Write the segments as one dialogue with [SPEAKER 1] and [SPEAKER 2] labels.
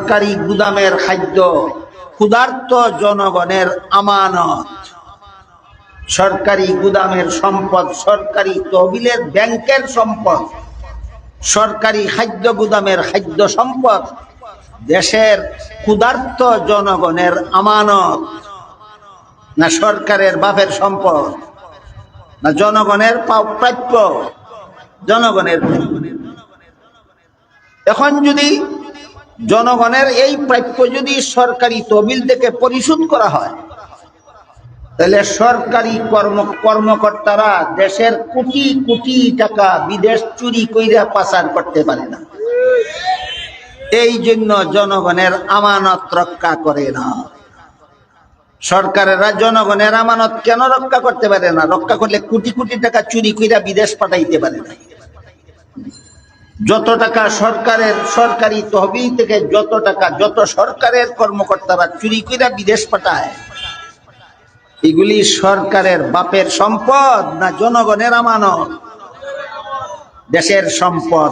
[SPEAKER 1] সরকারি গুদামের খাদ্য ক্ষুধার্ত জনগণের আমানত। সরকারি গুদামের সম্পদ, সরকারি তহবিলের ব্যাংকের সম্পদ, সরকারি খাদ্য গুদামের খাদ্য সম্পদ দেশের ক্ষুধার্ত জনগণের আমানত, না সরকারের বাপের সম্পদ, না জনগণের প্রাপ্য, জনগণের। এখন যদি জনগণের এই প্রাপ্য যদি সরকারি তহবিল থেকে পরিশোধ করা হয়, তাহলে সরকারি কর্মকর্তারা দেশের কোটি কোটি টাকা বিদেশ চুরি কইরা পাচার করতে পারে না। এই জন্য জনগণের আমানত রক্ষা করে না। সরকারেরা জনগণের আমানত কেন রক্ষা করতে পারে না? রক্ষা করলে কোটি কোটি টাকা চুরি কইরা বিদেশ পাঠাইতে পারে না। যত টাকা সরকারের সরকারি তহবিল থেকে যত টাকা যত সরকারের কর্মকর্তারা চুরি কইরা বিদেশ পাঠায়, এগুলি সরকারের বাপের সম্পদ না জনগণের আমানত? দেশের সম্পদ।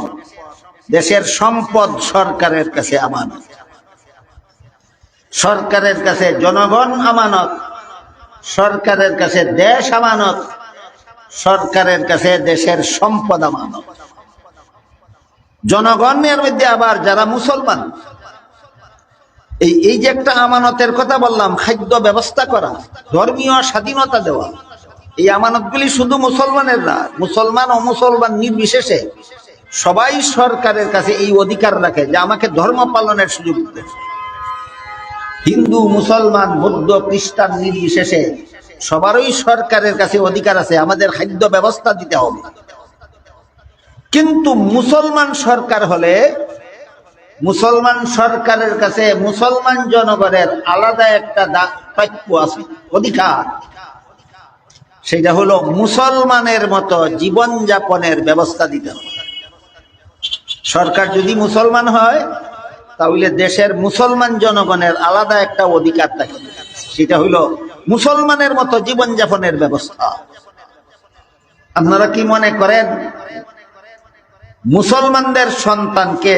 [SPEAKER 1] দেশের সম্পদ সরকারের কাছে আমানত। সরকারের কাছে জনগণ আমানত, সরকারের কাছে দেশ আমানত, সরকারের কাছে দেশের সম্পদ আমানত। জনগণের মধ্যে আবার যারা মুসলমান, এই যে একটা আমানতের কথা বললাম, খাদ্য ব্যবস্থা করা, ধর্মীয় স্বাধীনতা দেওয়া, এই আমানতগুলি শুধু মুসলমানের না, মুসলমান ও মুসলমান নির্বিশেষে সবাই সরকারের কাছে এই অধিকার রাখে যে আমাকে ধর্ম পালনের সুযোগ দিতে। হিন্দু, মুসলমান, বৌদ্ধ, খ্রিস্টান নির্বিশেষে সবারই সরকারের কাছে অধিকার আছে আমাদের খাদ্য ব্যবস্থা দিতে হবে। কিন্তু মুসলমান সরকার হলে মুসলমান সরকারের কাছে মুসলমান জনগণের আলাদা একটা প্রাপ্য আছে, অধিকার। সেটা হলো মুসলমানের মতো জীবন যাপনের ব্যবস্থা দিতে হবে। সরকার যদি মুসলমান হয় তাহলে দেশের মুসলমান জনগণের আলাদা একটা অধিকার থাকে, সেটা হলো মুসলমানের মতো জীবন যাপনের ব্যবস্থা। আপনারা কি মনে করেন মুসলমানদের সন্তানকে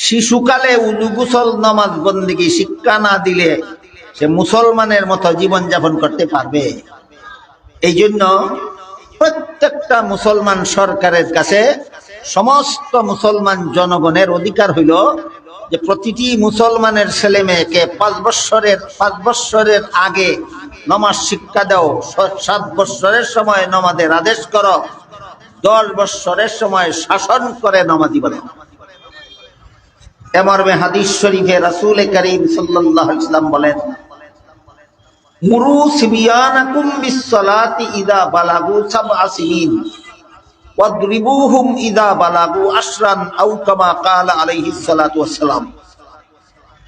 [SPEAKER 1] শিশুকালে উযু গোসল নামাজ বন্দেগী শিক্ষা না দিলে সে মুসলমানের মতো জীবন যাপন করতে পারবে? এই জন্য প্রত্যেকটা মুসলমান সরকারের কাছে সমস্ত মুসলমান জনগণের অধিকার হইল যে প্রতিটি মুসলমানের ছেলে মেয়েকে 5 বৎসরের আগে নামাজ শিক্ষা দাও, 7 বৎসরের সময় নামাজের আদেশ করো, 10 বৎসরের সময় শাসন করে নামাজি বানাও। মর্মে হাদিস শরীফে রাসূল করিম সাল্লাল্লাহু আলাইহি ওয়াসাল্লাম বলেন, মুরু সিবিয়ানাকুম বিসসালাতি ইযা বালাগু 7 সিনিন ওয়াদরিবুহুম ইযা বালাগু 10 আও কামা ক্বালা আলাইহিস সালাতু ওয়াসসালাম।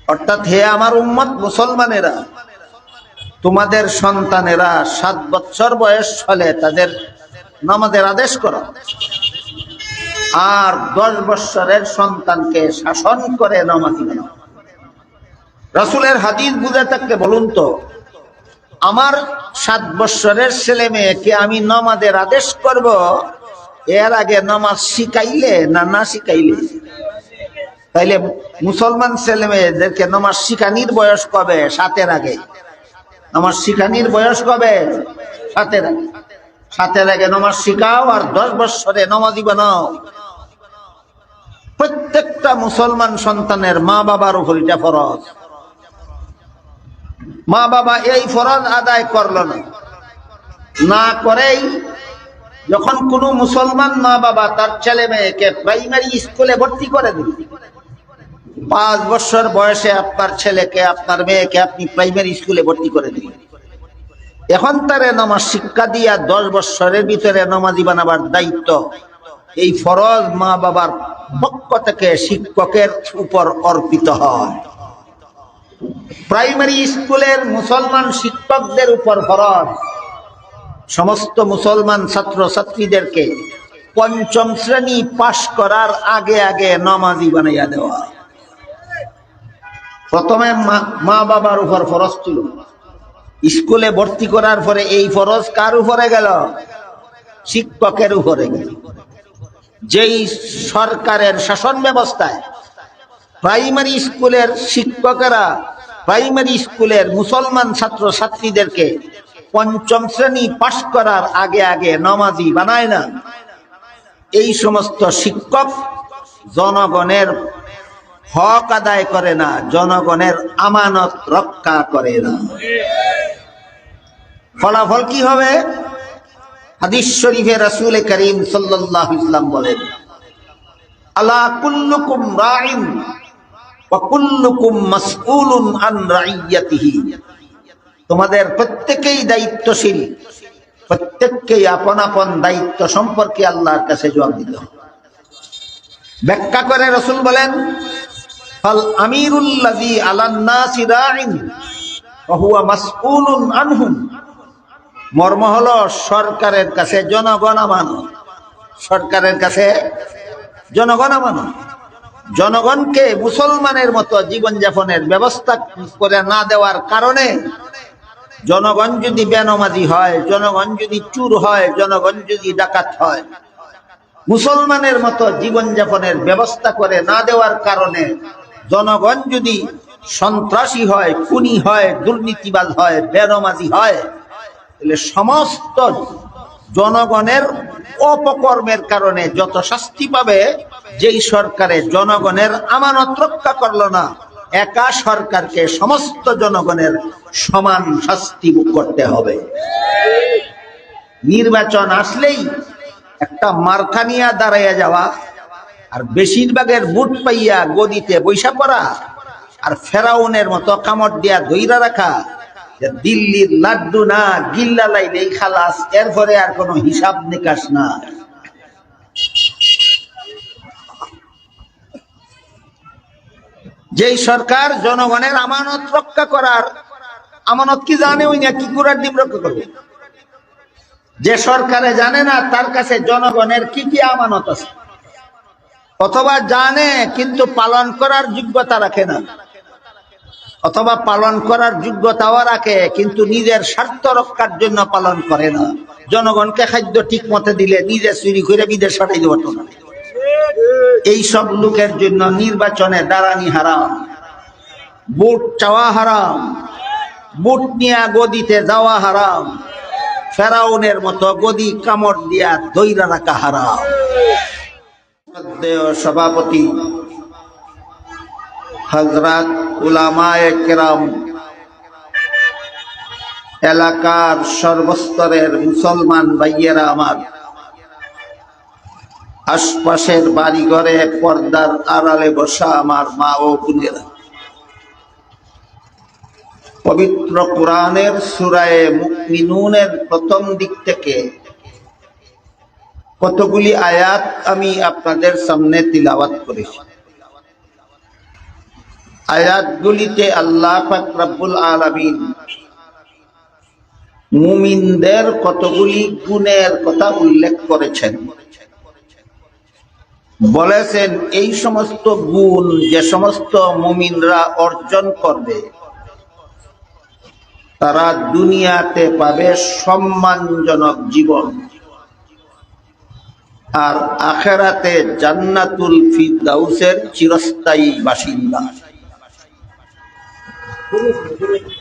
[SPEAKER 1] অর্থাৎ হে আমার উম্মত মুসলমানেরা, তোমাদের সন্তানেরা 7 বছর বয়স হলে তাদের নামাজের আদেশ করো, আর 10 বৎসরের সন্তানকে শাসন করে নামাজি বানাও। রাসূলের হাদিস বুঝে থাকলে বলুন তো, আমার 7 বৎসরের ছেলে মেয়েকে আমি নামাজের আদেশ করব, এর আগে নামাজ শিখাইলে না না শিখাইলে? তাইলে মুসলমান ছেলে মেয়েদেরকে নামাজ শিখানির বয়স কবে? 7-এর আগে। নামাজ শিখানির বয়স কবে? 7-এর আগে। 7-এর আগে নামাজ শিখাও আর 10 বৎসরে নামাজি বানাও। প্রত্যেকটা মুসলমান সন্তানের মা বাবার উপর এটা ফরজ। মা বাবা এই ফরজ আদায় করলো না, না করেই যখন কোন মুসলমান মা বাবা তার ছেলে মেয়েকে প্রাইমারি স্কুলে ভর্তি করে দিল, 5 বছর বয়সে আপনার ছেলেকে আপনার মেয়েকে আপনি প্রাইমারি স্কুলে ভর্তি করে দিলেন, এখন তারে নামাজ শিক্ষা দিয়া 10 বছরের ভিতরে নামাজি বানাবার দায়িত্ব এই ফরজ মা বাবার পক্ষ থেকে শিক্ষকের উপর অর্পিত হয়। প্রাইমারি স্কুলের মুসলমান শিক্ষকদের উপর ফরজ সমস্ত মুসলমান ছাত্র ছাত্রীদেরকে 5ম শ্রেণী পাশ করার আগে আগে নামাজি বানাইয়া দেওয়া। প্রথমে মা বাবার উপর ফরজ ছিল, স্কুলে ভর্তি করার পরে এই ফরজ কার উপরে গেল? শিক্ষকের উপরে গেল। যেই সরকারের শাসন ব্যবস্থায় প্রাইমারি স্কুলের শিক্ষকেরা প্রাইমারি স্কুলের মুসলমান ছাত্র ছাত্রীদেরকে পঞ্চম শ্রেণী পাশ করার আগে আগে নামাজি বানায় না। এই সমস্ত শিক্ষক জনগণের হক আদায় করে না, জনগণের আমানত রক্ষা করে না। ফলাফল কি হবে? হাদিস শরীফে রাসূল করিম সাল্লাল্লাহু আলাইহি ওয়াসাল্লাম বলেন, আলা কুল্লুকুম রাইন ওয়া কুল্লুকুম মাসউলুন আন রাইয়াতিহি। তোমাদের প্রত্যেকেই দায়িত্বশীল, প্রত্যেককেই আপন আপন দায়িত্ব সম্পর্কে আল্লাহর কাছে জবাব দিতে হবে। ব্যাখ্যা করে রাসূল বলেন, ফাল আমিরুল্লাযী আলান নাসি রাইন ওয়া হুয়া মাসউলুন আনহুম। মর্ম হলো সরকারের কাছে জনগণ আমানত, সরকারের কাছে জনগণ আমানত। জনগণকে মুসলমানের মতো জীবনযাপনের ব্যবস্থা করে না দেওয়ার কারণে জনগণ যদি বেনামাজি হয়, জনগণ যদি চুর হয়, জনগণ যদি ডাকাত হয়, মুসলমানের মতো জীবনযাপনের ব্যবস্থা করে না দেওয়ার কারণে জনগণ যদি সন্ত্রাসী হয়, খুনি হয়, দুর্নীতিবাজ হয়, বেনামাজি হয়, তাহলে সমস্ত জনগণের অপকর্মের কারণে যত শাস্তি পাবে, যেই সরকারে জনগণের আমানত রক্ষা করলো না, একা সরকারকে সমস্ত জনগণের সমান শাস্তি ভোগ করতে হবে। নির্বাচন আসলেই একটা মার্কা নিয়ে দাঁড়াইয়া যাওয়া আর বেশিরভাগের ভোট পাইয়া গদিতে বৈশা পড়া আর ফেরাউনের মতো কামড় দিয়া ধইরা রাখা, দিল্লির লাড্ডু না গিল্লা লাইলেই খালাস, এরপরে আর কোনো হিসাব নিকাশ না। যেই সরকার জনগণের আমানত রক্ষা করার, আমানত কি জানে ওই না, কি কুরার ডিম রক্ষা করবে? যে সরকারে জানে না তার কাছে জনগণের কি কি আমানত আছে, অথবা জানে কিন্তু পালন করার যোগ্যতা রাখে না, অথবা পালন করার যোগ্যতাও রাখে কিন্তু নিজের স্বার্থ রক্ষার জন্য পালন করে না। জনগণকে খাদ্য ঠিক মতে দিলে নিজে চুরি করে বিদেশ পাঠাই দেওয়া না। এই সব লোকের জন্য নির্বাচনে দাঁড়ানি হারাম, ভোট চাওয়া হারাম, ভোট নিয়ে গদিতে যাওয়া হারাম, ফেরাউনের মতো গদি কামড় দিয়া দইরা রাখা হারাম। সভাপতি হযরত উলামায়ে কেরাম, এলাকার সর্বস্তরের মুসলমান ভাইয়েরা আমার, আশপাশের বাড়িঘরে পর্দার আড়ালে বসা আমার মা ও বোনেরা, পবিত্র কোরআনের সূরা মুমিনুনের প্রথম দিক থেকে কতগুলি আয়াত আমি আপনাদের সামনে তিলাওয়াত করেছি। আয়াতগুলিতে আল্লাহ পাক রব্বুল আলামিন মুমিনদের কতগুলি গুণের কথা উল্লেখ করেছেন। বলেছেন এই সমস্ত গুণ যে সমস্ত মুমিনরা অর্জন করবে তারা দুনিয়াতে পাবে সম্মানজনক জীবন, আর আখিরাতে জান্নাতুল ফিরদাউসের চিরস্থায়ী বাসিন্দা।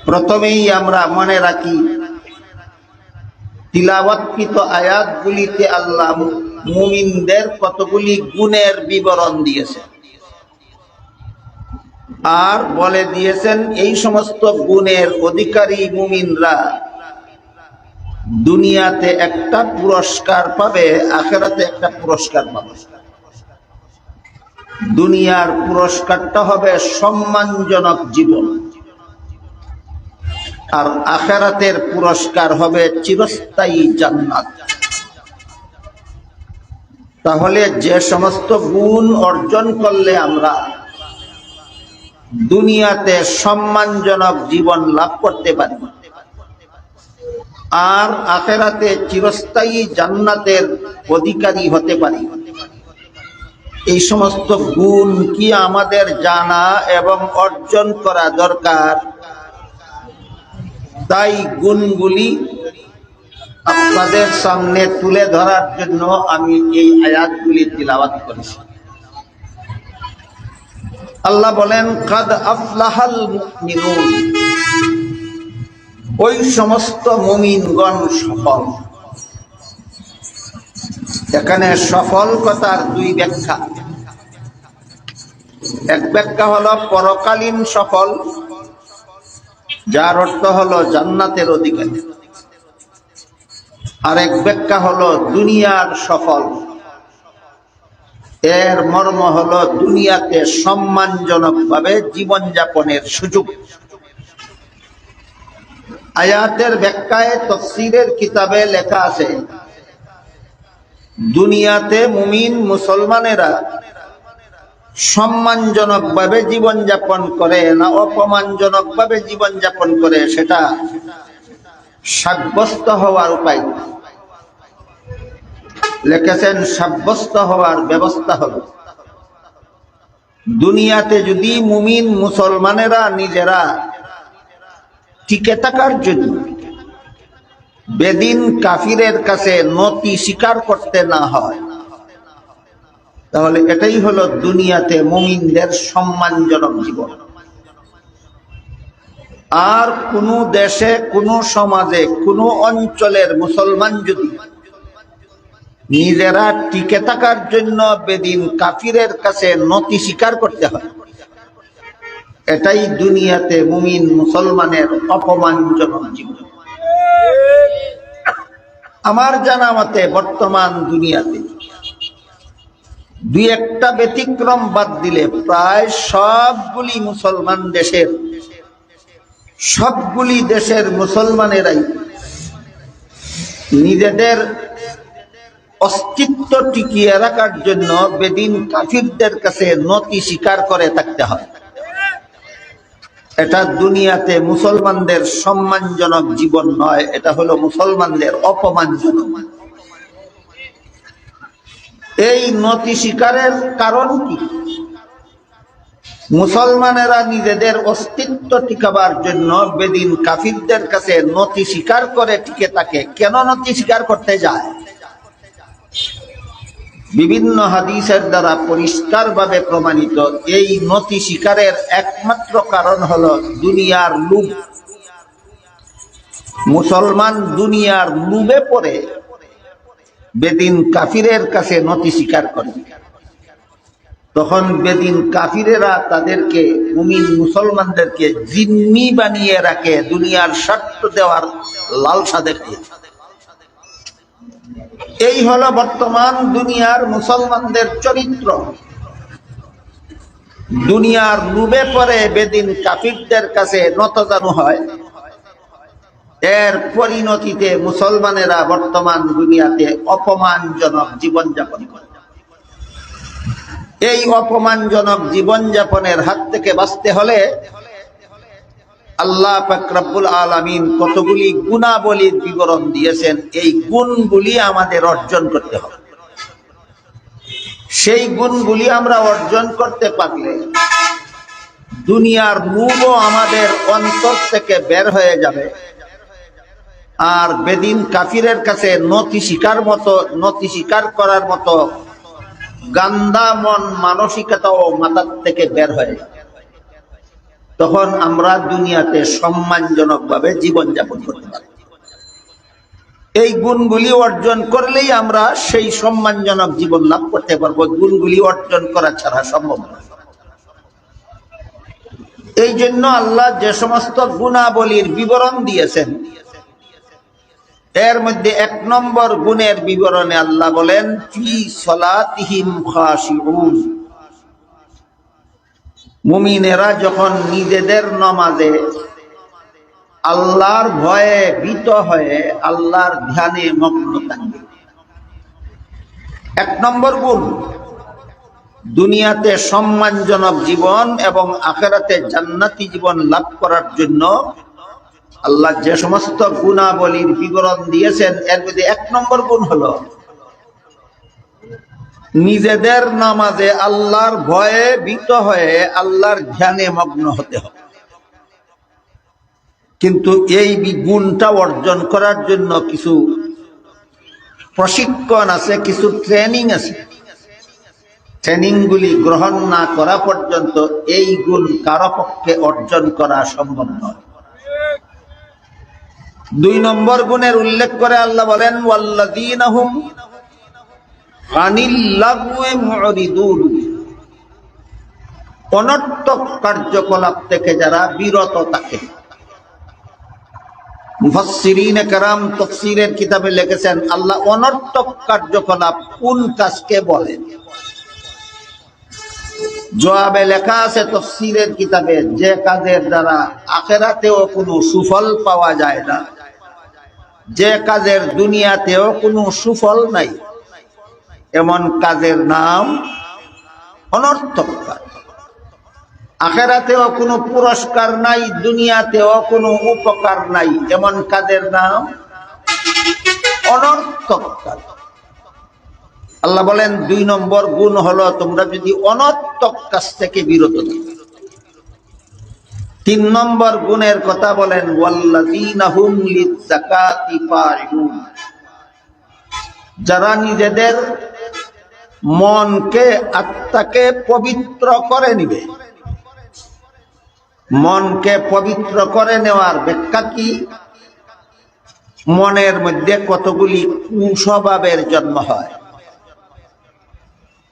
[SPEAKER 1] প্রথমেই আমরা মনে রাখি, তিলাওয়াতকৃত আয়াতগুলিতে আল্লাহ মুমিনদের কতগুলি গুণের বিবরণ দিয়েছেন আর বলে দিয়েছেন এই সমস্ত গুণের অধিকারী মুমিনরা দুনিয়াতে একটা পুরস্কার পাবে, আখিরাতে একটা পুরস্কার পাবে। দুনিয়ার পুরস্কারটা হবে সম্মানজনক জীবন, আর আখিরাতের পুরস্কার হবে চিরস্থায়ী জান্নাত। তাহলে যে সমস্ত গুণ অর্জন করলে আমরা দুনিয়াতে সম্মানজনক জীবন লাভ করতে পারি আর আখিরাতে চিরস্থায়ী জান্নাতের অধিকারী হতে পারি, এই সমস্ত গুণ কি আমাদের জানা এবং অর্জন করা দরকার। তাই গুণগুলি আপনাদের সামনে তুলে ধরার জন্য আমি এই আয়াতগুলি তিলাওয়াত করেছি। আল্লাহ বলেন কাদ আফলাহাল মুমিনুন, ওই সমস্ত মুমিনগণ সফল। এখানে সফল কথার দুই ব্যাখ্যা। এক ব্যাখ্যা হলো পরকালীন সফল, যার অর্থ হলো জান্নাতের অধিকারী। আর এক ব্যাখ্যা হলো দুনিয়ার সফল, এর মর্ম হলো দুনিয়াতে সম্মানজনকভাবে জীবনযাপনের সুযোগ। আয়াতের ব্যাখ্যায় তাফসীরের কিতাবে লেখা আছে, দুনিয়াতে মুমিন মুসলমানেরা সম্মানজনকভাবে জীবনযাপন করে না অপমানজনকভাবে জীবনযাপন করে, সেটা সাব্যস্ত হওয়ার উপায়। লিখেছেন সাব্যস্ত হওয়ার ব্যবস্থা হলো, দুনিয়াতে যদি মুমিন মুসলমানেরা নিজেরা টিকে থাকার জন্য বেদিন কাফিরের কাছে নতি স্বীকার করতে না হয়, তাহলে এটাই হলো দুনিয়াতে মুমিনদের সম্মানজনক জীবন। আর কোন দেশে, কোন সমাজে, কোন অঞ্চলের মুসলমান যদি নিজেরা টিকে থাকার জন্য বেদিন কাফিরের কাছে নতি স্বীকার করতে হয়, এটাই দুনিয়াতে মুমিন মুসলমানের অপমানজনক জীবন। আমার জানা মতে বর্তমান দুনিয়াতে দুই একটা ব্যতিক্রম বাদ দিলে প্রায় সবগুলি দেশের মুসলমানেরাই নিজেদের অস্তিত্ব টিকিয়ে রাখার জন্য বেদিন কাফিরদের কাছে নতি স্বীকার করে থাকতে হয়। এটা দুনিয়াতে মুসলমানদের সম্মানজনক জীবন নয়, এটা হলো মুসলমানদের অপমানজনক। এই নতি স্বীকারের কারণ কি? মুসলমানেরা নিজেদের অস্তিত্ব টিকাবার জন্য বেদিন কাফিরদের কাছে নতি স্বীকার করে টিকে থাকে। কেন নতি স্বীকার করতে যায়? বিভিন্ন হাদিসের দ্বারা পরিষ্কারভাবে প্রমাণিত, এই নতি স্বীকারের একমাত্র কারণ হলো দুনিয়ার লোভ। মুসলমান দুনিয়ার লোভে পড়ে বেদিন কাফিরের কাছে নতি স্বীকার করে, তখন বেদিন কাফিরেরা তাদেরকে মুমিন মুসলমানদেরকে জিম্মি বানিয়ে রাখে, দুনিয়ার স্বার্থ দেওয়ার লালসা দেখে। এই হলো বর্তমান দুনিয়ার মুসলমানদের চরিত্র। দুনিয়ার লোভে পরে বেদিন কাফিরদের কাছে নতজানু হয়, এর পরিণতিতে মুসলমানেরা বর্তমান দুনিয়াতে অপমানজনক জীবনযাপন করে। এই অপমানজনক জীবনযাপনের হাত থেকে বাঁচতে হলে আল্লাহ পাক রব্বুল আলামিন কতগুলি গুণাবলীর বিবরণ দিয়েছেন। এই গুণগুলি আমাদের অর্জন করতে হবে। সেই গুণগুলি আমরা অর্জন করতে পারলে দুনিয়ার লোভও আমাদের অন্তর থেকে বের হয়ে যাবে, আর বেদিন কাফিরের কাছে নতি স্বীকার করার মতো গান্দা মন মানসিকতাও মাথার থেকে বের হয়ে যাবে। তখন আমরা দুনিয়াতে সম্মানজনকভাবে জীবনযাপন করতে পারি। এই গুণগুলি অর্জন করলেই আমরা সেই সম্মানজনক জীবন লাভ করতে পারবো। গুণগুলি অর্জন করা ছাড়া সম্ভব নয়। এই জন্য আল্লাহ যে সমস্ত গুণাবলীর বিবরণ দিয়েছেন, এর মধ্যে 1 নম্বর গুণের বিবরণে আল্লাহ বলেন ফি সলাতিহিম খাশিউন। মুমিনেরা যখন নিজেদের নামাজে আল্লাহর ভয়ে ভীত হয়ে আল্লাহর ধ্যানে মগ্ন থাকবে। 1 নম্বর গুণ, দুনিয়াতে সম্মানজনক জীবন এবং আখিরাতে জান্নাতি জীবন লাভ করার জন্য আল্লাহ যে সমস্ত গুণাবলীর বিবরণ দিয়েছেন, এর মধ্যে 1 নম্বর গুণ হলো নিজেদের নামাজে আল্লাহর ভয়ে ভীত হয়ে আল্লাহর ধ্যানে মগ্ন হতে হবে। কিন্তু এই গুণটা অর্জন করার জন্য কিছু প্রশিক্ষণ আছে, কিছু ট্রেনিং আছে। ট্রেনিংগুলি গ্রহণ না করা পর্যন্ত এই গুণ কারো পক্ষে অর্জন করা সম্ভব নয়। 2 নম্বর গুণের উল্লেখ করে আল্লাহ বলেন ওয়াল্লাযীনা হুম আনিল লাগওয়ি মুরিদুন, অনর্থক কার্যকলাপ থেকে যারা বিরত থাকে। মুফাসসিরিনে কেরাম তাফসীরের কিতাবে লিখেছেন আল্লাহ অনর্থক কার্যকলাপ কোন কাজকে বলেন। জবাবে লেখা আছে তাফসীরের কিতাবে, যে কাজের দ্বারা আখিরাতেও কোনো সুফল পাওয়া যায় না, যে কাজের দুনিয়াতেও কোনো সুফল নাই, এমন কাজের নাম অনর্থক কাজ। আখিরাতেও কোনো পুরস্কার নাই, দুনিয়াতেও কোনো উপকার নাই, এমন কাজের নাম অনর্থক কাজ। আল্লাহ বলেন 2 নম্বর গুণ হলো তোমরা যদি অনর্থক কাজ থেকে বিরত থাকো। 3 নম্বর গুণের কথা বলেন ওয়াল্লাযীনা হুম লিয-যাকাতি ফারিউন, যারা নিজেদের মনকে আত্মাকে পবিত্র করে নিবে। মনকে পবিত্র করে নেওয়ার ব্যাখ্যা কি? মনের মধ্যে কতগুলি কুস্বভাবের জন্ম হয়।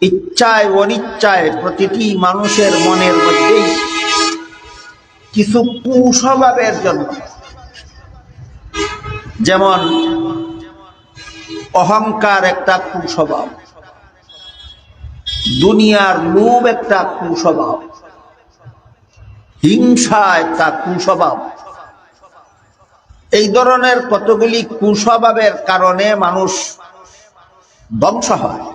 [SPEAKER 1] ইচ্ছায় অনিচ্ছায় প্রতিটি মানুষের মনের মধ্যেই কিছু কুস্বভাবের জন্ম হয়। যেমন অহংকার একটা কুস্বভাব, দুনিয়ার লোভ একটা কুস্বভাব, হিংসা একটা কুস্বভাব। এই ধরনের কতগুলি কুস্বভাবের কারণে মানুষ ধ্বংস হয়।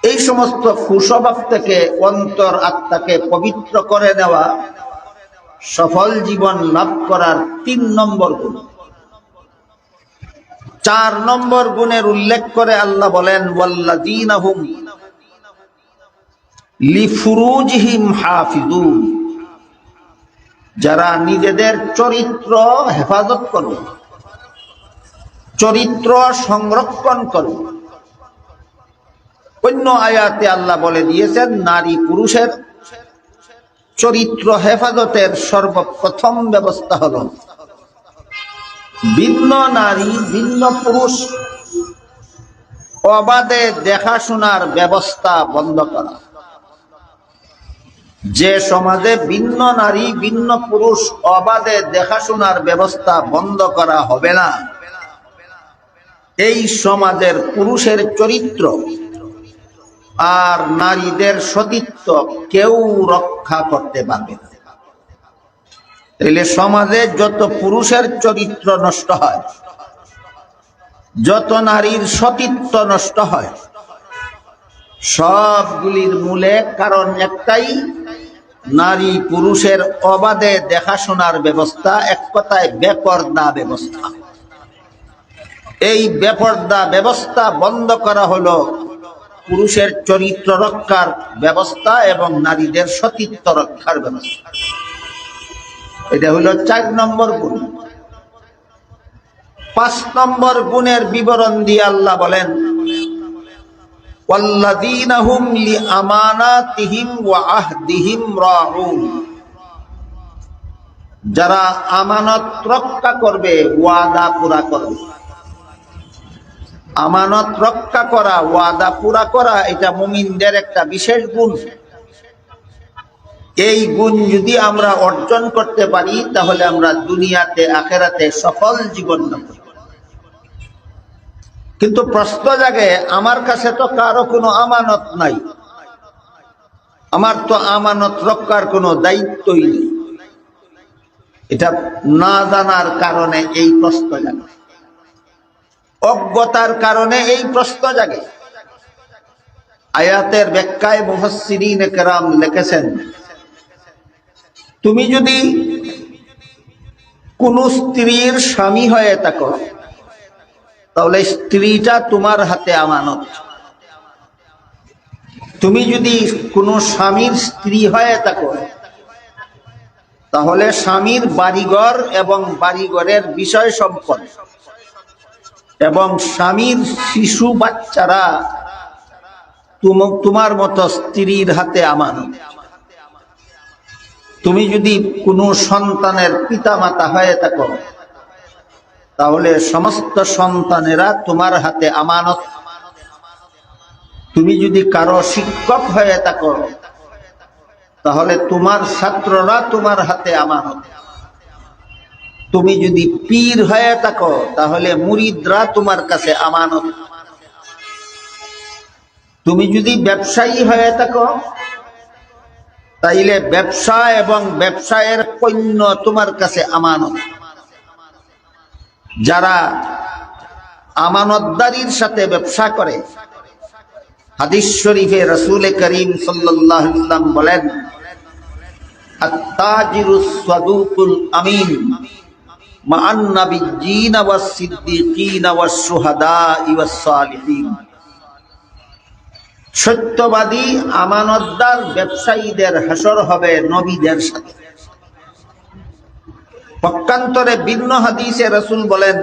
[SPEAKER 1] এই সমস্ত কুস্বভাব থেকে অন্তর আত্মাকে পবিত্র করে নেওয়া সফল জীবন লাভ করার 3 নম্বর গুণ। 4 নম্বর গুণের উল্লেখ করে আল্লাহ বলেন ওয়াল্লাযীনা হুম লিফুরুজিহিম হাফিজুন, যারা নিজেদের চরিত্র হেফাজত করবে, চরিত্র সংরক্ষণ করবে। অন্য আয়াতে আল্লাহ বলে দিয়েছেন নারী পুরুষের চরিত্র হেফাজতের সর্বপ্রথম ব্যবস্থা হলো ভিন্ন নারী ভিন্ন পুরুষ অবাধে দেখাশোনার ব্যবস্থা বন্ধ করা। যে সমাজে ভিন্ন নারী ভিন্ন পুরুষ অবাধে দেখাশোনার ব্যবস্থা বন্ধ করা হবে না, এই সমাজের পুরুষের চরিত্র আর নারীদের সতীত্ব কেউ রক্ষা করতে পারবে না। তাহলে সমাজে যত পুরুষের চরিত্র নষ্ট হয়, যত নারীর সতীত্ব নষ্ট হয়, সবগুলির মূলে কারণ একটাই, নারী পুরুষের অবাধে দেখাশোনার ব্যবস্থা, এক কথায় বেপরদা ব্যবস্থা। এই বেপরদা ব্যবস্থা বন্ধ করা হলো পুরুষের চরিত্র রক্ষার ব্যবস্থা এবং নারীদের সতীত্ব রক্ষার ব্যবস্থা। এটা হলো 4 নম্বর গুণ। 5 নম্বর গুণের বিবরণ দিয়ে আল্লাহ বলেন ওয়াল্লাযীনা হুম লিআমানাতিহিম ওয়া আহদিহিম রাউন, যারা আমানত রক্ষা করবে, ওয়াদা পুরা করবে। আমানত রক্ষা করা, ওয়াদা পুরা করা, এটা মুমিনদের একটা বিশেষ গুণ। এই গুণ যদি আমরা অর্জন করতে পারি তাহলে আমরা দুনিয়াতে আখিরাতে সফল জীবন লাভ করব। কিন্তু প্রশ্ন জাগে, আমার কাছে তো কারো কোনো আমানত নাই, আমার তো আমানত রক্ষার কোনো দায়িত্বই নেই। এটা না জানার কারণে এই প্রশ্ন জাগে, অজ্ঞতার কারণে এই প্রশ্ন জাগে। আয়াতের ব্যাখ্যায় মুফাসসিরিনে কেরাম লিখেছেন, তুমি যদি কোন স্ত্রীর স্বামী হয়ে থাকো তাহলে স্ত্রীটা তোমার হাতে আমানত। তুমি যদি কোনো স্বামীর স্ত্রী হয়ে থাকো তাহলে স্বামীর বাড়িঘর এবং বাড়িঘরের বিষয় সম্পদ এবং স্বামীর শিশু বাচ্চারা তোমার মতো স্ত্রীর হাতে আমানত। তুমি যদি কোনো সন্তানের পিতা মাতা হয়ে থাকো, তাহলে সমস্ত সন্তানেরা তোমার হাতে আমানত। তুমি যদি কারো শিক্ষক হয়ে থাকো, তাহলে তোমার ছাত্ররা তোমার হাতে আমানত। তুমি যদি পীর হয়ে থাকো, তাহলে মুরিদরা তোমার কাছে আমানত। তুমি যদি ব্যবসায়ী হয়ে থাকো, তাইলে ব্যবসা এবং ব্যবসায়ের পণ্য তোমার কাছে আমানত। যারা আমানতদারির সাথে ব্যবসা করে, হাদিস শরীফে রাসূল করিম সাল্লাল্লাহু আলাইহি ওয়াসাল্লাম বলেন, আত-তাজিরুস সাদুকুল আমিন মা'আন নাবিয়্যিনা ওয়াস সিদ্দিকিনা ওয়াস শুহাদা'i ওয়াস সালিহিন। সত্যবাদী আমানতদার ব্যবসায়ীদের হাসর হবে নবীদের সাথে। পক্ষান্তরে ভিন্ন হাদিসে রাসূল বলেন,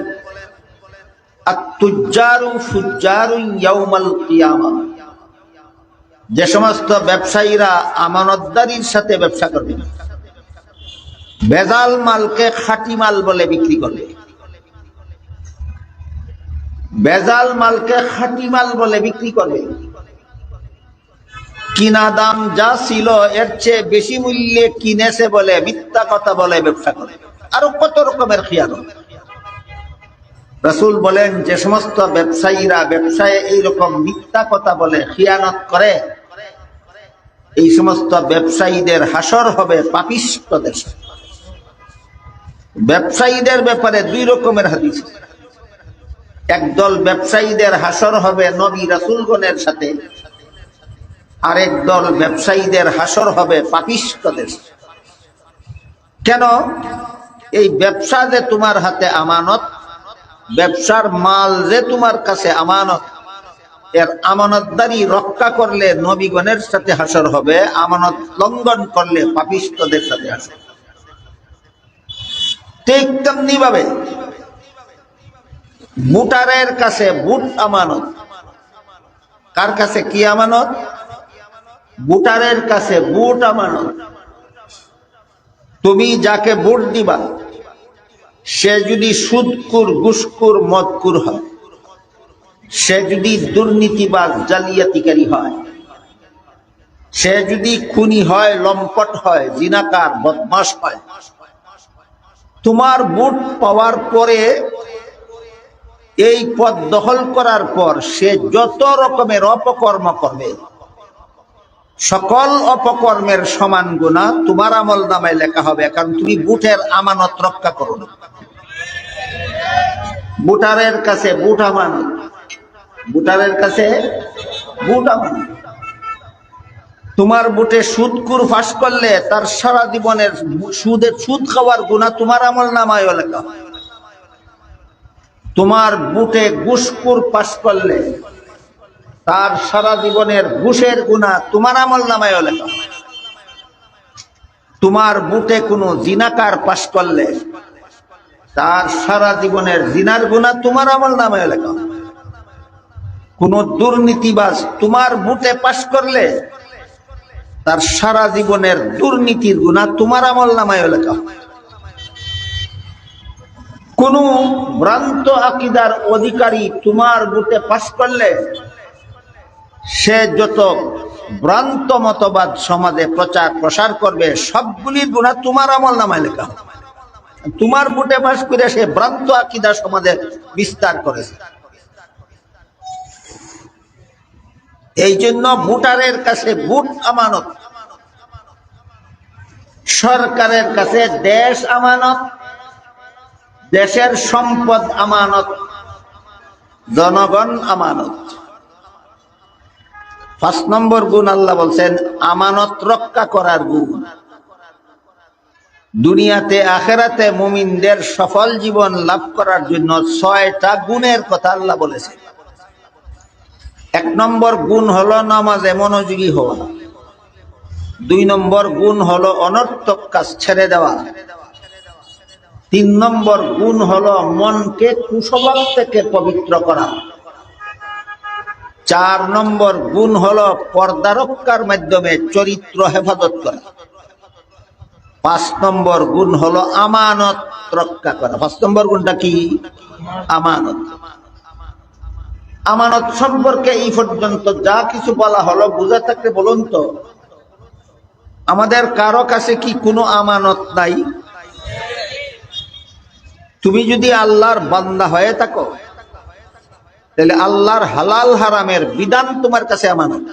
[SPEAKER 1] আত-তুজ্জারু ফুজ্জারুন ইয়াউমাল কিয়ামাহ। যে সমস্ত ব্যবসায়ীরা আমানতদারির সাথে ব্যবসা করবে, ভেজাল মালকে খাঁটি মাল বলে বিক্রি করবে, ভেজাল মালকে খাঁটি মাল বলে বিক্রি করবে, কিনা দাম যা ছিল এর চেয়ে বেশি মূল্যে কিনেছে বলে মিথ্যা কথা বলে ব্যবসা করে, আরো কত রকমের খিয়ানত। রাসূল বলেন, যে সমস্ত ব্যবসায়ীরা ব্যবসায়ে এইরকম মিথ্যা কথা বলে, খিয়ানত করে, এই সমস্ত ব্যবসায়ীদের হাসর হবে পাপিষ্ঠদের সাথে। ব্যবসায়ীদের ব্যাপারে দুই রকমের হাদিস। একদল ব্যবসায়ীদের হাসর হবে নবী রাসূলগণের সাথে, আরেক দল ব্যবসায়ীদের হাসর হবে পাপিষ্ঠদের সাথে। কেন? এই ব্যবসা যে তোমার হাতে আমানত, ব্যবসার মাল যে তোমার কাছে আমানত, এর আমানতদারি রক্ষা করলে নবীগণের সাথে হাসর হবে, আমানত লঙ্ঘন করলে পাপিষ্ঠদের সাথে হাসর। ঠিক তেমনি ভাবে বুটারের কাছে বুট আমানত। কার কাছে কি আমানত? বুটারের কাছে বুট আমানত। তুমি যাকে বুট দিবা, সে যদি সুদকুর, ঘুষখোর, মদকুর হয়, সে যদি দুর্নীতিবাজ, জালিয়াতিকারী হয়, সে যদি খুনি হয়, লম্পট হয়, জিনাকার, বদমাশ হয়, তোমার বুট পাওয়ার পরে, এই পদ দখল করার পর সে যত রকমের অপকর্ম করবে, সকল অপকর্মের সমান গুনাহ তোমার আমলনামায় লেখা হবে, কারণ তুমি বুটের আমানত রক্ষা করো না। বুটারের কাছে বুট আমানত, বুটারের কাছে বুট আমানত। তোমার বুটে সুদকুর ফাঁস করলে তার সারা জীবনের সুদ খাওয়ার গুনাহ তোমার আমলনামায় লেখা হবে। তোমার বুটে ঘুষখোর পাস করলে তার সারা জীবনের ঘুষের গুনাহ তোমার আমলনামায় লেখা হবে। তোমার বুটে কোনো জিনাকার পাস করলে তার সারা জীবনের জিনার গুনাহ তোমার আমলনামায় লেখা হবে। কোন দুর্নীতিবাজ তোমার বুটে পাস করলে তার সারা জীবনের দুর্নীতির গুনাহ তোমার আমলনামায় লেখা হবে। কোন ভ্রান্ত আকীদার অধিকারী তোমার বুটে পাস করলে সে যত ভ্রান্ত মতবাদ সমাজে প্রচার প্রসার করবে, সবগুলির গুনাহ তোমার আমলনামায় লেখা হবে। তোমার বুটে পাস করে সে ভ্রান্ত আকীদা সমাজে বিস্তার করেছে। এই জন্য বুটারের কাছে বুট আমানত, সরকারের কাছে দেশ আমানত, দেশের সম্পদ আমানত, জনগণ আমানত। ৫ নম্বর গুণ আল্লাহ বলছেন আমানত রক্ষা করার গুণ। দুনিয়াতে আখিরাতে মুমিনদের সফল জীবন লাভ করার জন্য ৬টা গুণের কথা আল্লাহ বলেছেন। ১ নম্বর গুণ হলো নামাজে মনোযোগী হওয়া। ২ নম্বর গুণ হলো অনর্থক কাজ ছেড়ে দেওয়া। ৩ নম্বর গুণ হলো মনকে কুস্বভাব থেকে পবিত্র করা। 4 নম্বর গুণ হলো পর্দা রক্ষার মাধ্যমে চরিত্র হেফাজত করা। 5 নম্বর গুণ হলো আমানত রক্ষা করা। 5 নম্বর গুণটা কি? আমানত। আমানত সম্পর্কে এই পর্যন্ত যা কিছু বলা হলো বুঝা থাকলে বলুন তো, আমাদের কারো কাছে কি কোনো আমানত নাই? তুমি যদি আল্লাহর বান্দা হয়ে থাকো তাহলে আল্লাহর হালাল হারামের বিধান তোমার কাছে আমানত।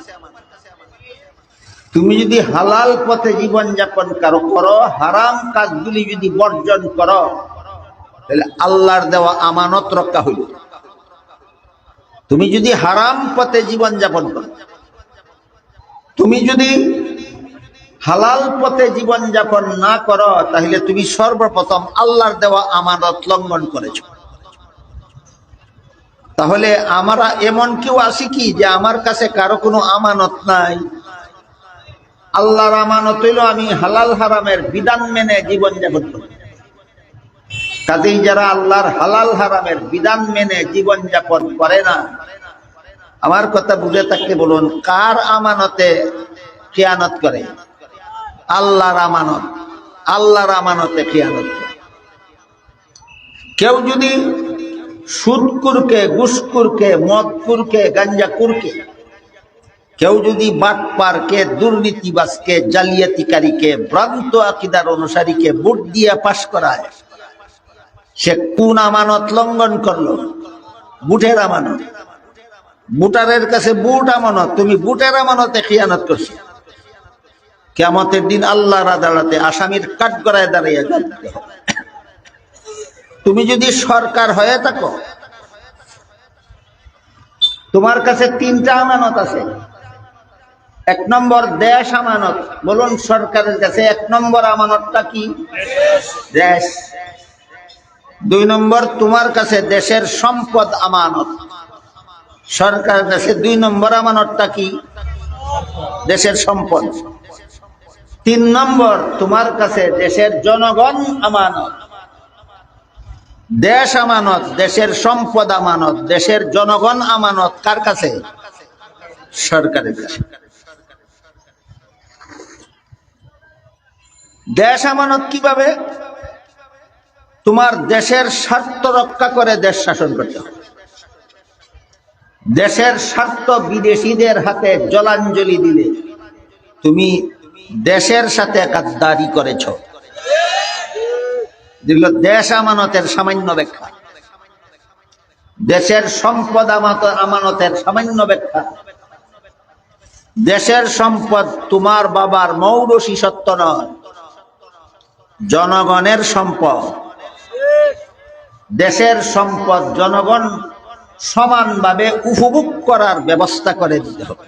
[SPEAKER 1] তুমি যদি হালাল পথে জীবন যাপন করো, হারাম কাজগুলি যদি বর্জন করো, তাহলে আল্লাহর দেওয়া আমানত রক্ষা হইল। তুমি যদি হারাম পথে জীবন যাপন করো, তুমি যদি হালাল পথে জীবন যাপন না করো, তাহলে তুমি সর্বপ্রথম আল্লাহর দেওয়া আমানত লঙ্ঘন করেছো। তাহলে আমরা এমন কেউ আছি কি যে আমার কাছে কারো কোনো আমানত নাই? আল্লাহর আমানত হইল আমি হালাল হারামের বিধান মেনে জীবন যাপন করি। কাজেই যারা আল্লাহর হালাল হারামের বিধান মেনে জীবন যাপন করে না, আমার কথা বুঝে থাকতে বলুন, কার আমানতে খেয়ানত করে? আল্লাহর আমানত। আল্লাহর আমানতে খেয়ানত করে। কেউ যদি সুদকুরকে, ঘুষখোরকে, মদখোরকে, গাঞ্জাখোরকে, কেউ যদি বাটপারকে, দুর্নীতিবাজকে, জালিয়াতিকারীকে, ভ্রান্ত আকীদার অনুসারীকে ভোট দিয়ে পাশ করায়, সে কোন আমানত লঙ্ঘন করলো? বুটের আমানত। বুটারের কাছে বুট আমানত, তুমি বুটের আমানতে খিয়ানত করছো। কিয়ামতের দিন আল্লাহর আদালতে আসামির কাঠগড়ায় দাঁড়িয়ে যাবে। তুমি যদি সরকার হয়ে থাকো, তোমার কাছে 3টা আমানত আছে। 1 নম্বর দেশ আমানত। বলুন সরকারের কাছে 1 নম্বর আমানতটা কি? দেশ। 2 নম্বর তোমার কাছে দেশের সম্পদ আমানত। সরকারের কাছে 2 নম্বর আমানতটা কি? দেশের সম্পদ। 3 নম্বর তোমার কাছে দেশের জনগণ আমানত। দেশ আমানত, দেশের সম্পদ আমানত, দেশের জনগণ আমানত কার কাছে? সরকারের কাছে। দেশ আমানত কিভাবে? তোমার দেশের স্বার্থ রক্ষা করে দেশ শাসন করতে হবে। দেশের স্বার্থ বিদেশিদের হাতে জলাঞ্জলি দিলে তুমি দেশের সাথে গাদ্দারি করেছ। যেগুলো দেশ আমানতের সামান্য ব্যাখ্যা, দেশের সম্পদ আমানতের সামান্য ব্যাখ্যা। দেশের সম্পদ তোমার বাবার মৌরসী সত্য নয়, জনগণের সম্পদ। দেশের সম্পদ জনগণ সমানভাবে উপভোগ করার ব্যবস্থা করে দিতে হবে।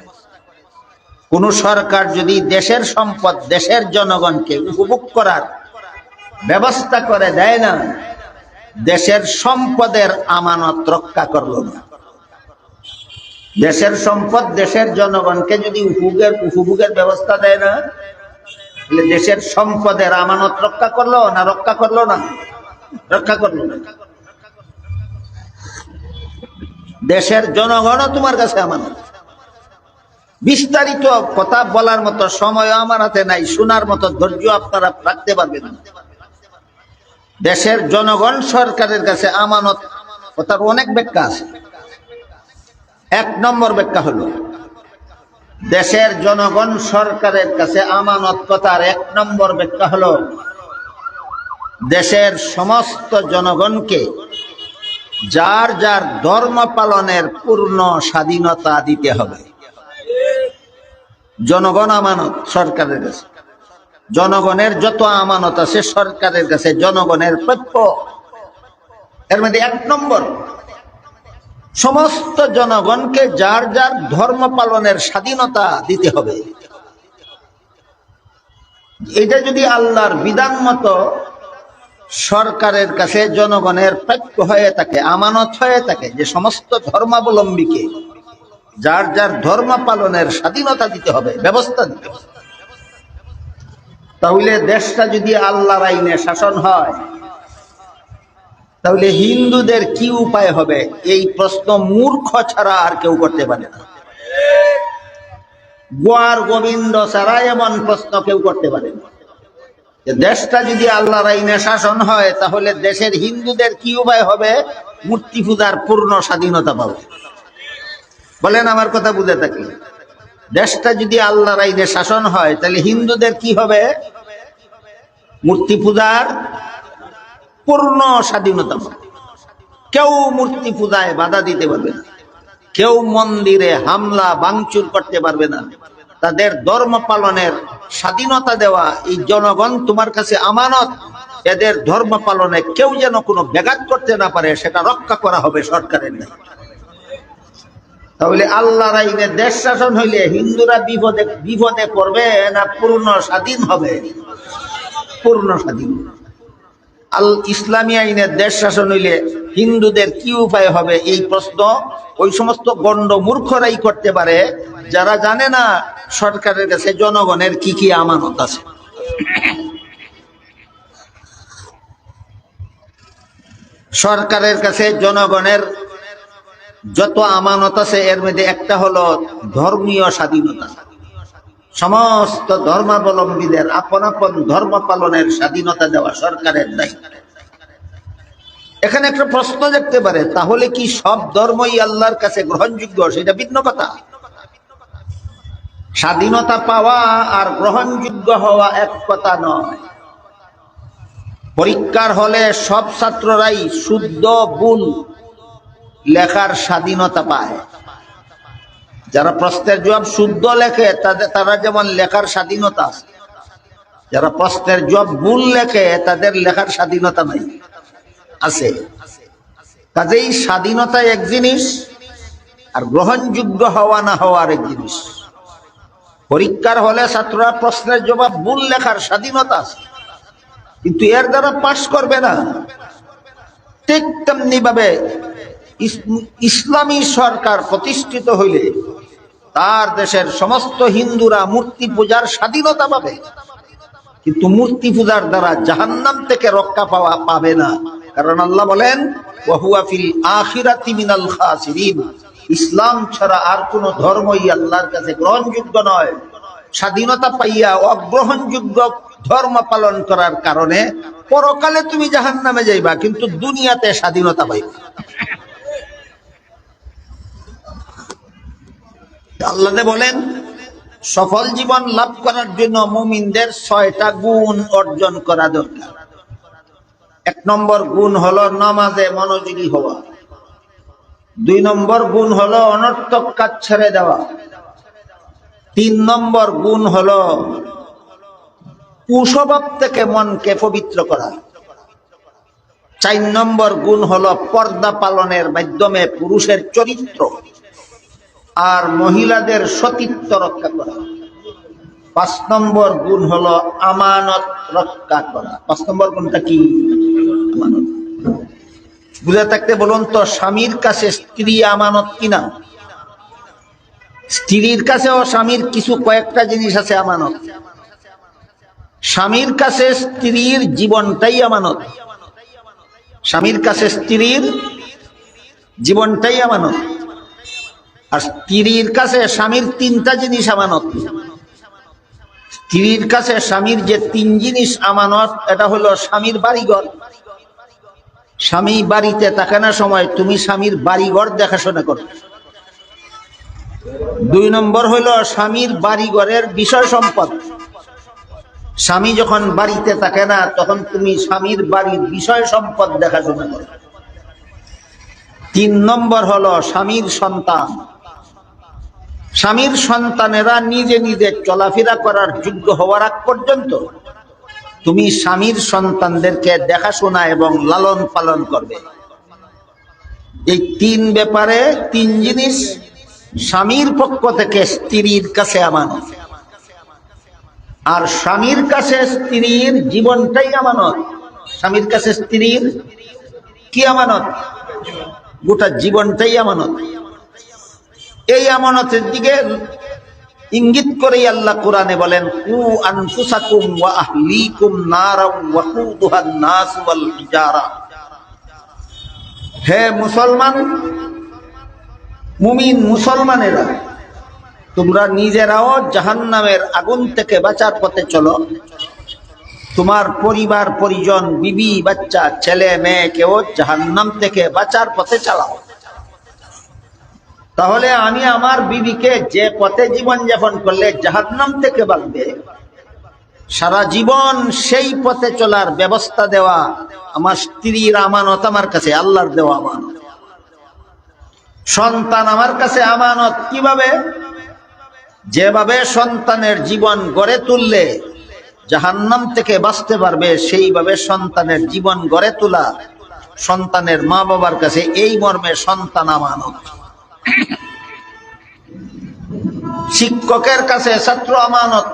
[SPEAKER 1] কোন সরকার যদি দেশের সম্পদ দেশের জনগণকে উপভোগ করার ব্যবস্থা করে দেয় না, দেশের সম্পদের আমানত রক্ষা করল না। দেশের সম্পদ দেশের জনগণকে যদি উপভোগের ব্যবস্থা দেয় না, তাহলে দেশের সম্পদের আমানত রক্ষা করলো না? রক্ষা করলো না? রক্ষা করলো না। দেশের জনগণও তোমার কাছে আমানত। বিস্তারিত কথা বলার মতো সময় আমার হাতে নাই, শোনার মতো ধৈর্য আপনারা রাখতে পারবেন না। দেশের জনগণ সরকারের কাছে আমানত কথার অনেক ব্যাখ্যা আছে। 1 নম্বর ব্যাখ্যা হলো, দেশের জনগণ সরকারের কাছে আমানত কথার 1 নম্বর ব্যাখ্যা হলো, দেশের সমস্ত জনগণকে যার যার ধর্ম পালনের পূর্ণ স্বাধীনতা দিতে হবে। জনগণ আমানত সরকারের কাছে। জনগণের যত আমানত আছে সরকারের কাছে জনগণের প্রাপ্য। এর মধ্যে 1 নম্বর, সমস্ত জনগণকে যার যার ধর্ম পালনের স্বাধীনতা দিতে হবে। এটা যদি আল্লাহর বিধান মতো সরকারের কাছে জনগণের প্রাপ্য হয়ে থাকে, আমানত হয়ে থাকে, যে সমস্ত ধর্মাবলম্বীকে যার যার ধর্ম পালনের স্বাধীনতা দিতে হবে, ব্যবস্থা দিতে হবে, তাহলে দেশটা যদি আল্লাহর আইনে শাসন হয়, তাহলে হিন্দুদের কি উপায় হবে? এই প্রশ্ন মূর্খ ছাড়া আর কেউ করতে পারে না। গোয়ার গোবিন্দ ছাড়া এমন প্রশ্ন কেউ করতে পারে না যে দেশটা যদি আল্লাহর আইনে শাসন হয় তাহলে দেশের হিন্দুদের কি উপায় হবে মূর্তি পূজার পূর্ণ স্বাধীনতা পাবে? বলেন, আমার কথা বুঝে থাকলে, দেশটা যদি আল্লাহর আইনে শাসন হয় তাহলে হিন্দুদের কি হবে? মূর্তি পূজার পূর্ণ স্বাধীনতা পাবে। কেউ মূর্তি পূজায় বাধা দিতে পারবে না, কেউ মন্দিরে হামলা ভাঙচুর করতে পারবে না। তাদের ধর্ম পালনের স্বাধীনতা দেওয়া, এই জনগণ তোমার কাছে আমানত, এদের ধর্ম পালনে কেউ যেন কোনো ব্যাঘাত করতে না পারে সেটা রক্ষা করা হবে সরকারের নেই। তাহলে আল্লাহর আইনে দেশ শাসন হইলে হিন্দুরা বিপদে বিপদে পড়বে না পূর্ণ স্বাধীন হবে? পূর্ণ স্বাধীন। ইসলামী আইনের দেশ শাসন হইলে হিন্দুদের কি উপায় হবে? এই প্রশ্ন ওই সমস্ত গণ্ড মূর্খরাই করতে পারে যারা জানে না সরকারের কাছে জনগণের কি কি আমানত আছে। সরকারের কাছে জনগণের যত আমানত আছে এর মধ্যে একটা হলো ধর্মীয় স্বাধীনতা। সমস্ত ধর্মাবলম্বীদের আপন আপন ধর্ম পালনের স্বাধীনতা দেওয়া সরকারের দায়িত্ব। এখানে একটা প্রশ্ন দেখতে পারে, তাহলে কি সব ধর্মই আল্লাহর কাছে গ্রহণযোগ্য? সেটা ভিন্ন কথা। স্বাধীনতা পাওয়া আর গ্রহণযোগ্য হওয়া এক কথা নয়। পরীক্ষার হলে সব ছাত্ররাই শুদ্ধ ভুল লেখার স্বাধীনতা পায়। যারা প্রশ্নের জবাব শুদ্ধ লেখে তারা যেমন লেখার স্বাধীনতা আছে, যারা প্রশ্নের জবাব ভুল লেখে তাদের লেখার স্বাধীনতা নাই, আছে। কাজেই স্বাধীনতা এক জিনিস আর গ্রহণযোগ্য হওয়া না হওয়া আরেক জিনিস। পরীক্ষার হলে ছাত্ররা প্রশ্নের জবাব ভুল লেখার স্বাধীনতা আছে, কিন্তু এর দ্বারা পাশ করবে না। ঠিক তেমনি ভাবে ইসলামী সরকার প্রতিষ্ঠিত হইলে তার দেশের সমস্ত হিন্দুরা মূর্তি পূজার স্বাধীনতা পাবে, কিন্তু মূর্তি পূজার দ্বারা জাহান্নাম থেকে রক্ষা পাবে না। কারণ আল্লাহ বলেন, ওয়া হুয়া ফিল আখিরাতি মিনাল খাসিরিন। ইসলাম ছাড়া আর কোন ধর্মই আল্লাহর কাছে গ্রহণযোগ্য নয়। স্বাধীনতা পাইয়া অগ্রহণযোগ্য ধর্ম পালন করার কারণে পরকালে তুমি জাহান্নামে যাইবা, কিন্তু দুনিয়াতে স্বাধীনতা পাইবা। আল্লাহ বলেন, সফল জীবন লাভ করার জন্য মুমিনদের 6টা গুণ অর্জন করা দরকার। 1 নম্বর গুণ হলো নামাজে মনোযোগী হওয়া। 2 নম্বর গুণ হলো অনর্থক কাজ ছেড়ে দেওয়া। 3 নম্বর গুণ হলো কুস্বভাব থেকে মনকে পবিত্র করা। 4 নম্বর গুণ হলো পর্দা পালনের মাধ্যমে পুরুষের চরিত্র আর মহিলাদের সতীত্ব রক্ষা করা। 5 নম্বর গুণ হলো আমানত রক্ষা করা। 5 নম্বর গুণটা কি? আমানত। বুঝে থাকতে বলুন তো, স্বামীর কাছে স্ত্রী আমানত কিনা? স্ত্রীর কাছেও স্বামীর কিছু কয়েকটা জিনিস আছে আমানত। স্বামীর কাছে স্ত্রীর জীবনটাই আমানত। স্বামীর কাছে স্ত্রীর জীবনটাই আমানত। আর স্ত্রীর কাছে স্বামীর 3টা জিনিস আমানত। স্ত্রীর কাছে স্বামীর যে 3 জিনিস আমানত, এটা হলো স্বামীর বাড়িঘর। স্বামী বাড়িতে থাকে না সময় তুমি স্বামীর বাড়িঘর দেখাশোনা করো। 2 নম্বর হলো স্বামীর বাড়িঘরের বিষয় সম্পদ। স্বামী যখন বাড়িতে থাকে না তখন তুমি স্বামীর বাড়ির বিষয় সম্পদ দেখাশোনা করো। 3 নম্বর হলো স্বামীর সন্তান। স্বামীর সন্তানেরা নিজে নিজে চলাফেরা করার যোগ্য হওয়ার আগ পর্যন্ত তুমি স্বামীর সন্তানদেরকে দেখাশোনা এবং লালন পালন করবে। এই 3 ব্যাপারে 3 জিনিস স্বামীর পক্ষ থেকে স্ত্রীর কাছে আমানত। আর স্বামীর কাছে স্ত্রীর জীবনটাই আমানত। স্বামীর কাছে স্ত্রীর কি আমানত? গোটা জীবনটাই আমানত। এই আমানতের দিকে ইঙ্গিত করেই আল্লাহ কোরআনে বলেন, কু আনফুসাকুম ওয়া আহলিকুম নারাও ওয়াকুদুহান নাস ওয়াল হিজারা। হে মুসলমান, মুমিন মুসলমানেরা, তোমরা নিজেরাও জাহান্নামের আগুন থেকে বাঁচার পথে চলো, তোমার পরিবার পরিজন বিবি বাচ্চা ছেলে মেয়েকেও জাহান্নাম থেকে বাঁচার পথে চালাও। তাহলে আমি আমার বিবিকে যে পথে জীবন যাপন করলে জাহান্নাম থেকে বাঁচবে, সারা জীবন সেই পথে চলার ব্যবস্থা দেওয়া আমার স্ত্রীর আমানত, আমার কাছে আল্লাহর দেওয়া আমানত। সন্তান আমার কাছে আমানত কিভাবে? যেভাবে সন্তানের জীবন গড়ে তুললে জাহান্নাম থেকে বাঁচতে পারবে, সেইভাবে সন্তানের জীবন গড়ে তোলা সন্তানের মা বাবার কাছে, এই মর্মে সন্তান আমানত। শিক্ষকের কাছে ছাত্র আমানত,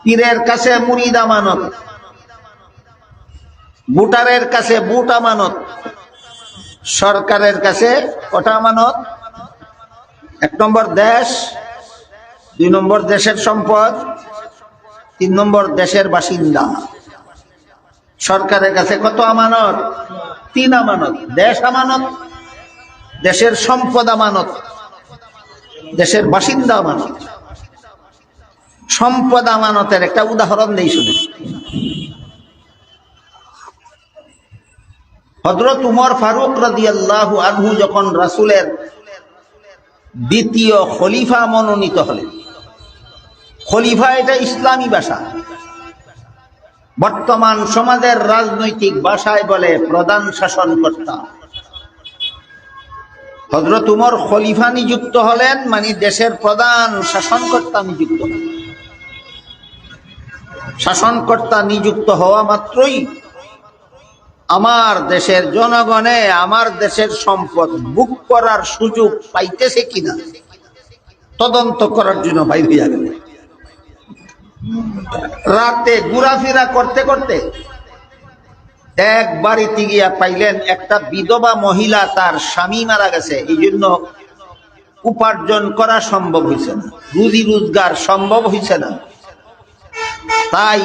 [SPEAKER 1] পীরের কাছে মুরিদ আমানত, ভোটারের কাছে ভোট আমানত, সরকারের কাছে কটা আমানত? 1 নম্বর দেশ, 2 নম্বর দেশের সম্পদ, 3 নম্বর দেশের বাসিন্দা। সরকারের কাছে কত আমানত? 3 আমানত। দেশ আমানত, দেশের সম্পদ আমানত, দেশের বাসিন্দা আমানত। সম্পদ আমানতের একটা উদাহরণ দেই শুনে। হযরত উমর ফারুক রাদিয়াল্লাহু আনহু যখন রাসূলের দ্বিতীয় খলিফা মনোনীত হলেন, খলিফা এটা ইসলামী ভাষা, বর্তমান সমাজের রাজনৈতিক ভাষায় বলে প্রধান শাসনকর্তা। হযরত উমর খলিফা নিযুক্ত হলেন, মানে দেশের প্রধান শাসনকর্তা নিযুক্ত হলেন। শাসনকর্তা নিযুক্ত হওয়া মাত্রই আমার দেশের জনগণে আমার দেশের সম্পদ বুক করার সুযোগ পাইতেছে কিনা তদন্ত করার জন্য বাইর হইয়া গেল। রাতে ঘোরাফেরা করতে করতে এক বাড়িতে গিয়া পাইলেন একটা বিধবা মহিলা, তার স্বামী মারা গেছে, এই জন্য উপার্জন করা সম্ভব হয়েছে না, রুজি রোজগার সম্ভব হয়েছে না। তাই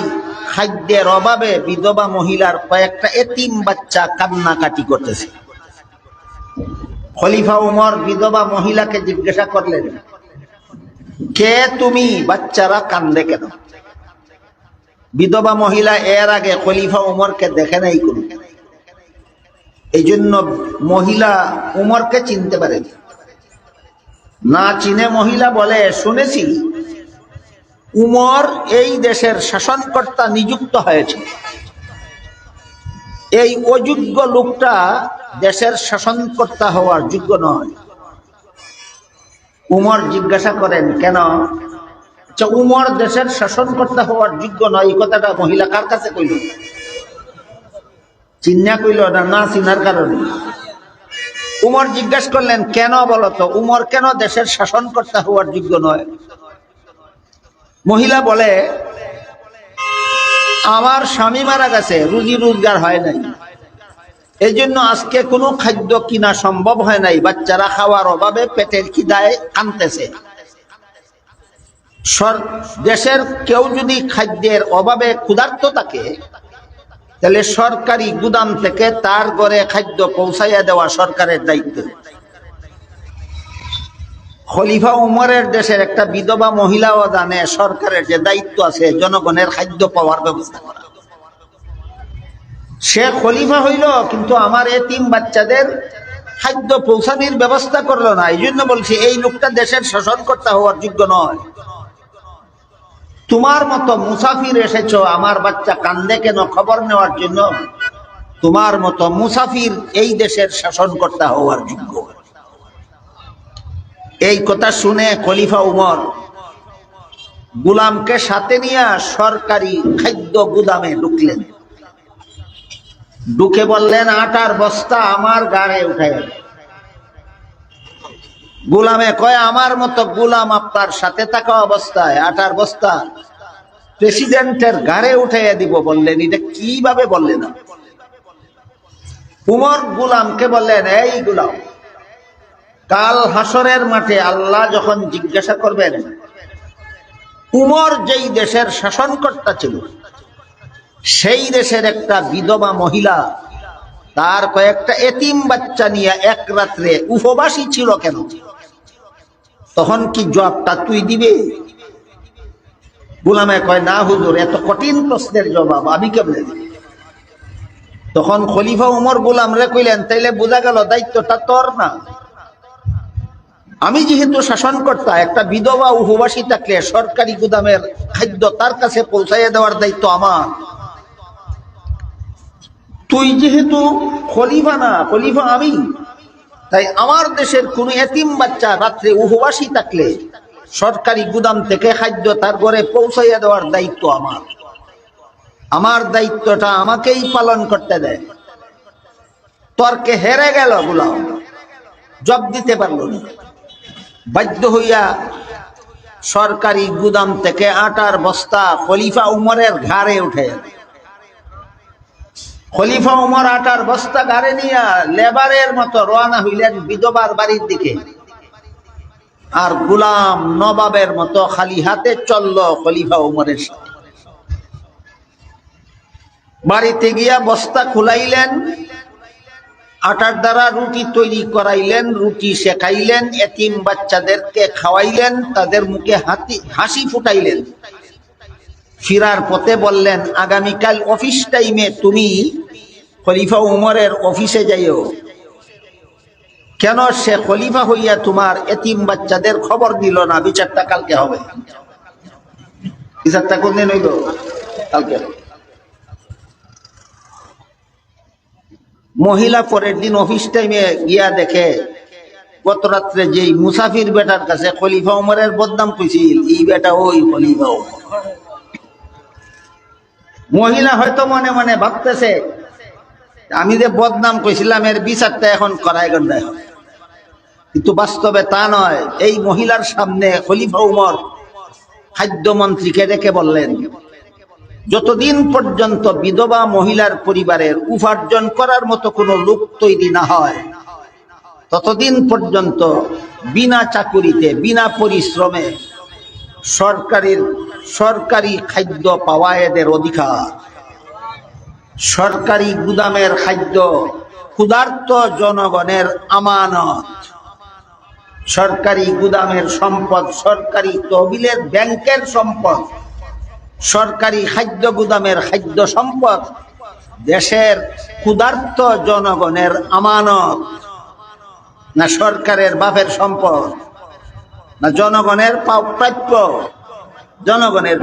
[SPEAKER 1] খাদ্যের অভাবে বিধবা মহিলার কয়েকটা এতিম বাচ্চা কান্নাকাটি করতেছে। খলিফা উমর বিধবা মহিলাকে জিজ্ঞাসা করলেন, কে তুমি? বাচ্চারা কান্দে কেন? বিধবা মহিলা এর আগে খলিফা উমরকে দেখে নাই কোনো, এই জন্য মহিলা উমরকে চিনতে পারেন না। চিনে মহিলা বলে, শুনেছি উমর এই দেশের শাসনকর্তা নিযুক্ত হয়েছে, এই অযোগ্য লোকটা দেশের শাসনকর্তা হওয়ার যোগ্য নয়। উমর জিজ্ঞাসা করেন, কেন? উমর দেশের শাসনকর্তা হওয়ার যোগ্য নয়, এই কথাটা মহিলা কার কাছে কইল? চিন্না কইল না, না চিনার কারণে। উমর জিজ্ঞাসা করলেন, কেন বলতো, উমর কেন দেশের শাসনকর্তা হওয়ার যোগ্য নয়? মহিলা বলে, আমার স্বামী মারা গেছে, রুজি রোজগার হয় নাই, এই জন্য আজকে কোনো খাদ্য কিনা সম্ভব হয় নাই, বাচ্চারা খাওয়ার অভাবে পেটের খিদায় কাঁদতেছে। দেশের কেউ যদি খাদ্যের অভাবে ক্ষুধার্ত থাকে, তাহলে সরকারি গুদাম থেকে তার ঘরে খাদ্য পৌঁছাইয়া দেওয়া সরকারের দায়িত্ব। খলিফা উমরের দেশের একটা বিধবা মহিলাও জানে সরকারের যে দায়িত্ব আছে জনগণের খাদ্য পাওয়ার ব্যবস্থা করা। সে খলিফা হইল, কিন্তু আমার এতিম বাচ্চাদের খাদ্য পৌঁছানোর ব্যবস্থা করলো না। এই জন্য বলছি এই লোকটা দেশের শাসনকর্তা হওয়ার যোগ্য নয়। তোমার মতো মুসাফির এসেছ, আমার বাচ্চা কান্দে কেন খবর নেওয়ার জন্য, তোমার মতো মুসাফির এই দেশের শাসনকর্তা হওয়ার যোগ্য। এই কথা শুনে খলিফা উমর গুলামকে সাথে নিয়ে সরকারি খাদ্য গুদামে ঢুকলেন। ঢুকে বললেন, আটার বস্তা আমার গাড়ে উঠাই। গুলামে কয়, আমার মতো গুলাম আপনার সাথে থাকা অবস্থায় আটার বস্তা প্রেসিডেন্টের গাড়ে উঠাইয়া দিব বললেন, এটা কিভাবে বললেন? উমর গুলামকে বললেন, এই গুলাম, কাল হাসরের মাঠে আল্লাহ যখন জিজ্ঞাসা করবেন উমর যেই দেশের শাসনকর্তা ছিল সেই দেশের একটা বিধবা মহিলা তার কয়েকটা এতিম বাচ্চা নিয়ে এক রাত্রে উপবাসী ছিল কেন? তখন কি জবাবটা তুই দিবে? গোলামে কয়, না হুজুর, এত কঠিন প্রশ্নের জবাব আমি কেমনে দিব? তখন খলিফা উমর গোলাম রে কইলেন, তাইলে বোঝা গেল দায়িত্বটা তোর না। আমি যেহেতু শাসনকর্তা, একটা বিধবা উপবাসী থাকলে সরকারি গুদামের খাদ্য তার কাছে পৌঁছাইয়া দেওয়ার দায়িত্ব আমার। তুই যেহেতু খলিফা না, খলিফা আমি, তাই আমার দেশের কোন এতিম বাচ্চা রাত্রে উপবাসী থাকলে সরকারি গুদাম থেকে খাদ্য তার ঘরে পৌঁছাইয়া দেওয়ার দায়িত্ব আমার। আমার দায়িত্বটা আমাকেই পালন করতে দেয়। তর্কে হেরে গেল গোলাম, জবাব দিতে পারল না। বাধ্য হইয়া সরকারি গুদাম থেকে আটার বস্তা খলিফা উমরের ঘাড়ে উঠে, খলিফা উমর আটার বস্তা ঘাড়ে নিয়ে লেবারের মতো রওনা হইলেন বিধবার বাড়ির দিকে। আর গোলাম নবাবের মতো খালি হাতে চলল খলিফা উমরের সাথে। বাড়িতে গিয়া বস্তা খুলাইলেন, আটার দ্বারা রুটি তৈরি করাইলেন, রুটি শেখাইলেন, এতিম বাচ্চাদেরকে খাওয়াইলেন, তাদের মুখে হাসি ফুটাইলেন। ফিরার পথে বললেন, আগামীকাল অফিস টাইমে তুমি খলিফা উমরের অফিসে যাইও। কেন সে খলিফা হইয়া তোমার এতিম বাচ্চাদের খবর দিল না? বিচারটা কালকে হবে। বিচারটা কোন দিন হইল? কালকে। মহিলা পরের দিন অফিস টাইমে গিয়া দেখে গত রাত্রে যেই মুসাফির বেটার কাছে খলিফা উমরের বদনাম কইছিল, এই বেটা ওই খলিফা উমর। মহিলা হয়তো মনে মনে ভাবতেছে, আমি যে বদনাম কইছিলাম এর বিচারটা এখন করায় গন্ডায় হবে, কিন্তু বাস্তবে তা নয়। এই মহিলার সামনে খলিফা উমর খাদ্যমন্ত্রীকে ডেকে বললেন, যতদিন পর্যন্ত বিধবা মহিলার পরিবারের উপার্জন করার মতো কোনো লোক তৈরি না হয়, ততদিন পর্যন্ত বিনা চাকুরিতে, বিনা পরিশ্রমে সরকারি খাদ্য পাওয়া এদের অধিকার। সরকারি গুদামের খাদ্য ক্ষুধার্ত জনগণের আমানত। সরকারি গুদামের সম্পদ সরকারি তহবিলের ব্যাংকের সম্পদ। সরকারি খাদ্য গুদামের খাদ্য সম্পদ দেশের ক্ষুধার্ত জনগণের আমানত। না সরকারের বাপের সম্পদ, না জনগণের প্রাপ্য, জনগণের।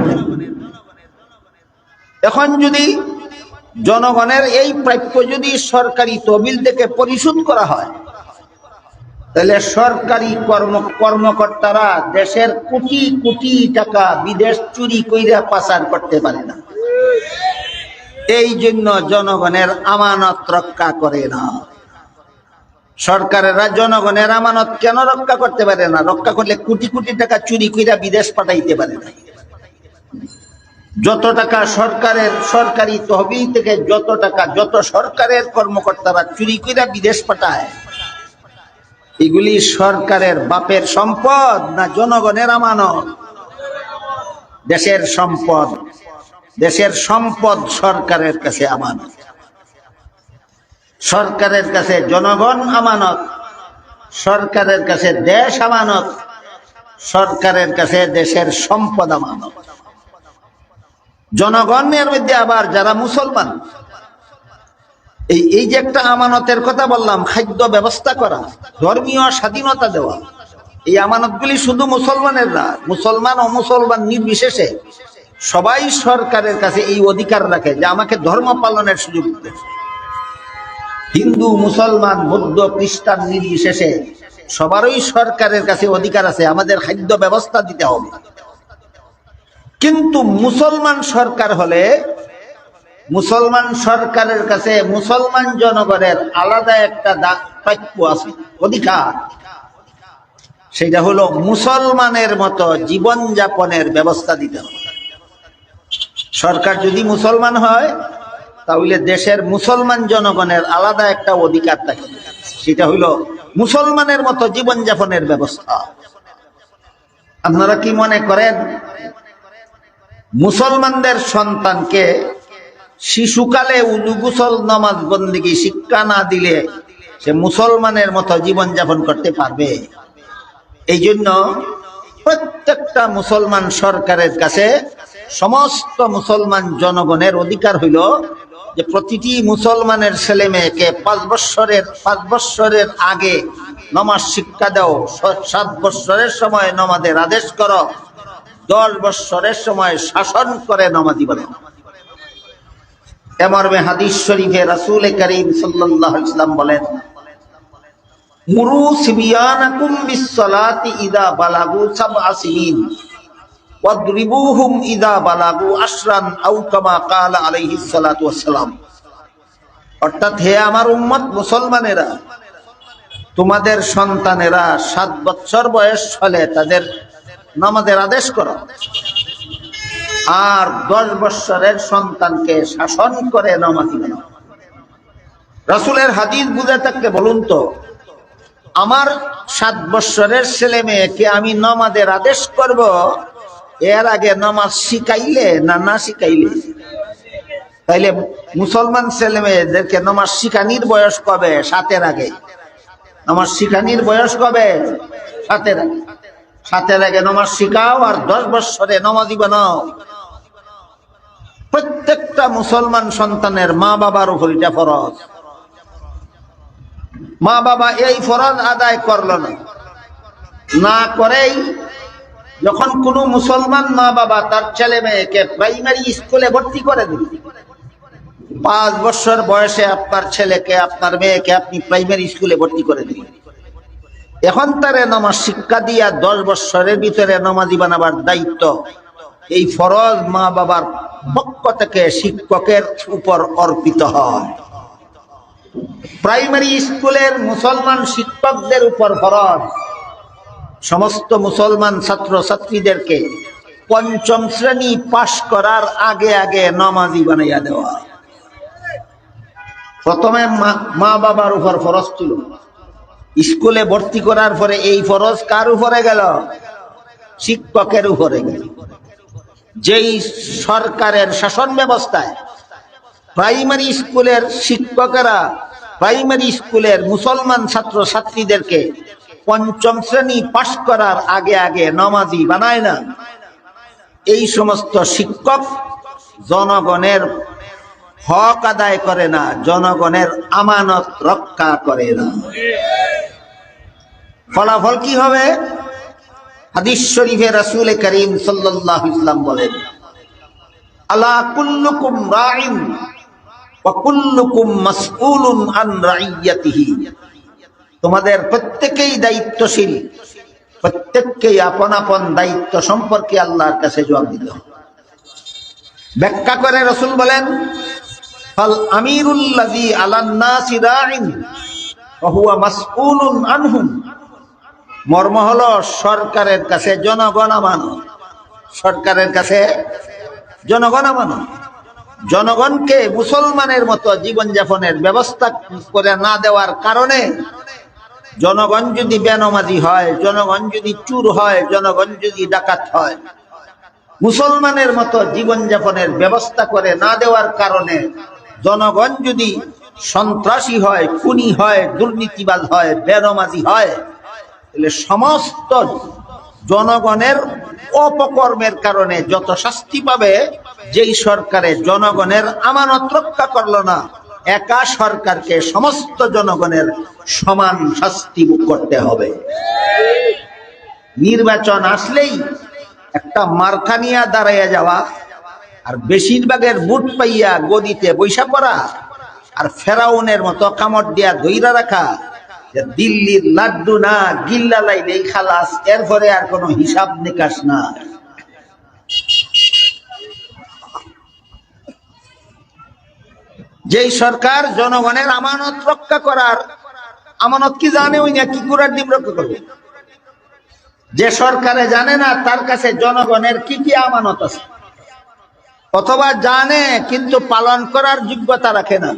[SPEAKER 1] এখন যদি জনগণের এই প্রাপ্য যদি সরকারি তহবিল থেকে পরিশোধ করা হয়, তাহলে সরকারি কর্মকর্তারা দেশের কোটি কোটি টাকা বিদেশ চুরি কইরা পাচার করতে পারে না। এই জন্য জনগণের আমানত রক্ষা করে না। সরকারেরা জনগণের আমানত কেন রক্ষা করতে পারে না? রক্ষা করলে কোটি কোটি টাকা চুরি কইরা বিদেশ পাঠাইতে পারে না। যত টাকা সরকারি তহবিল থেকে যত সরকারের কর্মকর্তারা চুরি কইরা বিদেশ পাঠায়, এগুলি সরকারের বাপের সম্পদ না জনগণের আমানত? দেশের সম্পদ। দেশের সম্পদ সরকারের কাছে আমানত। সরকারের কাছে জনগণ আমানত, সরকারের কাছে দেশ আমানত, সরকারের কাছে দেশের সম্পদ আমানত। জনগণের মধ্যে আবার যারা মুসলমান, এই যে একটা আমানতের কথা বললাম, খাদ্য ব্যবস্থা করা, ধর্মীয় স্বাধীনতা দেওয়া, এই আমানতগুলি শুধু মুসলমানের না, মুসলমান ও মুসলমান নির্বিশেষে সবাই সরকারের কাছে এই অধিকার রাখে যে আমাকে ধর্ম পালনের সুযোগ দিতে। হিন্দু, মুসলমান, বৌদ্ধ, খ্রিস্টান নির্বিশেষে সবারই সরকারের কাছে অধিকার আছে আমাদের খাদ্য ব্যবস্থা দিতে হবে। কিন্তু মুসলমান সরকার হলে মুসলমান সরকারের কাছে মুসলমান জনগণের আলাদা একটা প্রাপ্য আছে, অধিকার। সেটা হলো মুসলমানের মতো জীবন যাপনের ব্যবস্থা দিতে হবে। সরকার যদি মুসলমান হয়, তাহলে দেশের মুসলমান জনগণের আলাদা একটা অধিকার থাকে, সেটা হলো মুসলমানের মতো জীবন যাপনের ব্যবস্থা। আপনারা কি মনে করেন মুসলমানদের সন্তানকে শিশুকালে উযু গোসল নামাজ বন্দেগী শিক্ষা না দিলে সে মুসলমানের মতো জীবন যাপন করতে পারবে? এই জন্য প্রত্যেকটা মুসলমান সরকারের কাছে সমস্ত মুসলমান জনগণের অধিকার হইল যে প্রতিটি মুসলমানের ছেলে মেয়েকে 5 বৎসরের আগে নামাজ শিক্ষা দাও, 7 বৎসরের সময় নামাজের আদেশ করো, 10 বৎসরের সময় শাসন করে নামাজি বানাও। এ মর্মে হাদিস শরীফে রাসূল করিম সাল্লাল্লাহু আলাইহি ওয়াসাল্লাম বলেন, মুরু সিবিয়ানাকুম বিসসালাতি ইযা বালাগু 7 সিনিন ওয়াদরিবুহুম ইযা বালাগু 10 আও কামা ক্বালা আলাইহিস সালাতু ওয়াসসালাম। অর্থাৎ হে আমার উম্মত মুসলমানেরা, তোমাদের সন্তানেরা 7 বছর বয়স হলে তাদের নামাজের আদেশ করো, আর 10 বছরের সন্তানকে শাসন করে নামাজি বানাও। রাসূলের হাদিস বুঝে থাকলে বলুন তো, আমার 7 বছরের ছেলে মেয়েকে আমি নামাজের আদেশ করব, এর আগে নামাজ শিখাইলে না শিখাইলে? তাইলে মুসলমান ছেলে মেয়েদেরকে নামাজ শিখানির বয়স কবে? 7-এর আগে। নামাজ শিখানির বয়স কবে? 7-এর আগে। 7-এর আগে নামাজ শিখাও আর 10 বছরে নামাজি বানাও। প্রত্যেকটা মুসলমান সন্তানের মা বাবার উপর এটা ফরজ। মা বাবা এই ফরজ আদায় করল না করেই যখন কোনো মুসলমান মা বাবা তার ছেলে মেয়েকে প্রাইমারি স্কুলে ভর্তি করে দিল, 5 বছর বয়সে আপনার ছেলেকে আপনার মেয়েকে আপনি প্রাইমারি স্কুলে ভর্তি করে দিলেন, এখন তারে নামাজ শিক্ষা দিয়া 10 বছরের ভিতরে নামাজি বানাবার দায়িত্ব এই ফরজ মা বাবার পক্ষ থেকে শিক্ষকের উপর অর্পিত হয়। প্রাইমারি স্কুলের মুসলমান শিক্ষকদের উপর ফরজ সমস্ত মুসলমান ছাত্র ছাত্রীদেরকে 5ম শ্রেণী পাশ করার আগে আগে নামাজি বানাইয়া দেওয়া। প্রথমে মা বাবার উপর ফরজ ছিল, স্কুলে ভর্তি করার পরে এই ফরজ কার উপরে গেল? শিক্ষকের উপরে গেল। যেই সরকারের শাসন ব্যবস্থায় প্রাইমারি স্কুলের শিক্ষকেরা প্রাইমারি স্কুলের মুসলমান ছাত্র ছাত্রীদেরকে 5ম শ্রেণী পাশ করার আগে আগে নামাজি বানায় না, এই সমস্ত শিক্ষক জনগণের হক আদায় করে না, জনগণের আমানত রক্ষা করে না। ফলাফল কি হবে? হাদিস শরীফে রাসূল করিম সাল্লাল্লাহু আলাইহি ওয়াসাল্লাম বলেন, আলা কুল্লুকুম রাইন ওয়া কুল্লুকুম মাসউলুন আন রাইয়াতিহি। তোমাদের প্রত্যেকেই দায়িত্বশীল, প্রত্যেককেই আপন আপন দায়িত্ব সম্পর্কে আল্লাহর কাছে জবাব দিতে হবে। ব্যাখ্যা করে রাসূল বলেন, ফাল আমিরুল্লাযী আলান নাসি রাইন ওয়া হুয়া মাসউলুন আনহুম। মর্ম হলো সরকারের কাছে জনগণ আমানত, সরকারের কাছে জনগণ আমানত। জনগণকে মুসলমানের মতো জীবনযাপনের ব্যবস্থা করে না দেওয়ার কারণে জনগণ যদি বেনামাজি হয়, জনগণ যদি চুর হয়, জনগণ যদি ডাকাত হয়, মুসলমানের মতো জীবনযাপনের ব্যবস্থা করে না দেওয়ার কারণে জনগণ যদি সন্ত্রাসী হয়, খুনি হয়, দুর্নীতিবাজ হয়, বেনামাজি হয়, তাহলে সমস্ত জনগণের অপকর্মের কারণে যত শাস্তি পাবে, যেই সরকারে জনগণের আমানত রক্ষা করলো না, একা সরকারকে সমস্ত জনগণের সমান শাস্তি ভোগ করতে হবে। নির্বাচন আসলেই একটা মার্কা নিয়ে দাঁড়াইয়া যাওয়া আর বেশিরভাগের ভোট পাইয়া গদিতে বৈশা পড়া আর ফেরাউনের মতো কামড় দিয়া ধইরা রাখা, দিল্লির লাড্ডু না গিল্লা লাইলেই খালাস, এরপরে আর কোনো হিসাব নিকাশ না। যেই সরকার জনগণের আমানত রক্ষা করার, আমানত কি জানে ওই না, কি কুরার ডিম রক্ষা করবে? যে সরকারে জানে না তার কাছে জনগণের কি কি আমানত আছে, অথবা জানে কিন্তু পালন করার যোগ্যতা রাখে না,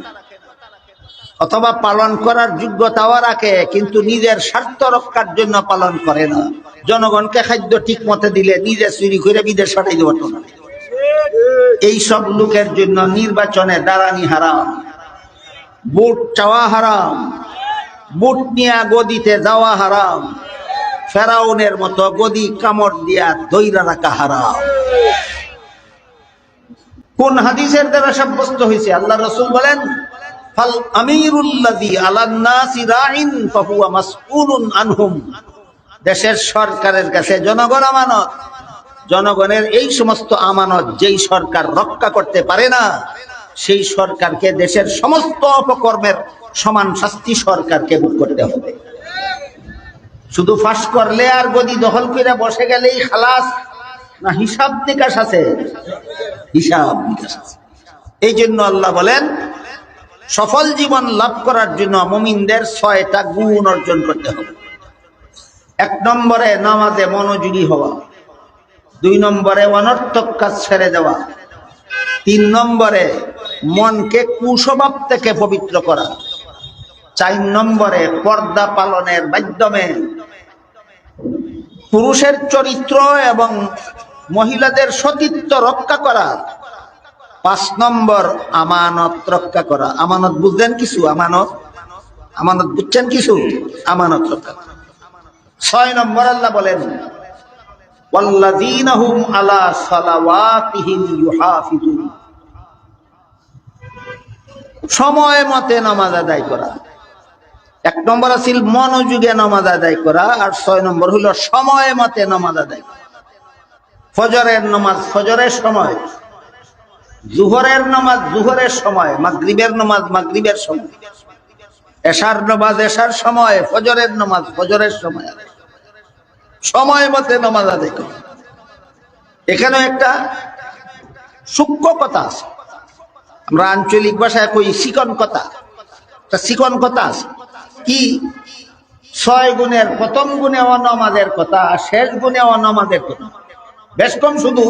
[SPEAKER 1] অথবা পালন করার যোগ্যতাও রাখে কিন্তু নিজের স্বার্থ রক্ষার জন্য পালন করে না। জনগণকে খাদ্য ঠিক মতো দিলে নিজে চুরি করে বিদেশ সটাই দেব না। এই সব লোকের জন্য নির্বাচনে দাঁড়ানি হারাম, ভোট চাওয়া হারাম, ভোট নিয়ে গদিতে যাওয়া হারাম, ফেরাউনের মতো গদি কামড় দিয়া দইরা রাখা হারাম। কোন হাদিসের দ্বারা সাব্যস্ত হয়েছে? আল্লাহ রাসূল বলেন, ফাল আমিরুল্লাযী আলান নাসি রাইন ফাহুয়া মাসউলুন আনহুম। দেশের সরকারের কাছে জনগণ আমানত। জনগণের এই সমস্ত আমানত যেই সরকার রক্ষা করতে পারে না, সেই সরকারকে দেশের সমস্ত অপকর্মের সমান শাস্তি সরকারকে ভোগ করতে হবে। শুধু ফাঁস করলে আর গদি দখল করে বসে গেলেই খালাস না? হিসাব নিকাশ আছে, হিসাব নিকাশ আছে। এই জন্য আল্লাহ বলেন, সফল জীবন লাভ করার জন্য মুমিনদের 6টা গুণ অর্জন করতে হবে। 1 নম্বরে নামাজে মনোযোগী হওয়া, 2 নম্বরে অনর্থক কাজ ছেড়ে দেওয়া, 3 নম্বরে মনকে কুস্বভাব থেকে পবিত্র করা, 4 নম্বরে পর্দা পালনের মাধ্যমে পুরুষের চরিত্র এবং মহিলাদের সতীত্ব রক্ষা করা, 5 নম্বর আমানত রক্ষা করা। আমানত বুঝলেন কিছু? আমানত বুঝছেন কিছু? আমানত রক্ষা করা। 6 নম্বর আল্লাহ বলেন, ওয়াল্লাযীনা হুম আলা সালাওয়াতিহিম ইউহাফিজুন। সময় মতে নামাজ আদায় করা। 1 নম্বর আছিল মনোযোগে নামাজ আদায় করা, আর 6 নম্বর হলো সময় মতে নামাজ আদায় করা। ফজরের নামাজ ফজরের সময়, জোহরের নামাজ জোহরের সময়, মাগরিবের নামাজ মাগরিবের সময়, এশার নামাজ এশার সময়, ফজরের নামাজ ফজরের সময়। সময় মতে নামাজ আদায় করা। এখানে একটা সূক্ষ্ম কথা আছে, আমরা আঞ্চলিক ভাষায় কই চিকন কথা। একটা চিকন কথা আছে কি? 6 গুণের প্রথম গুণে অনামাজের কথা, শেষ গুণে অনামাজের কথা বেশ কম। শুধু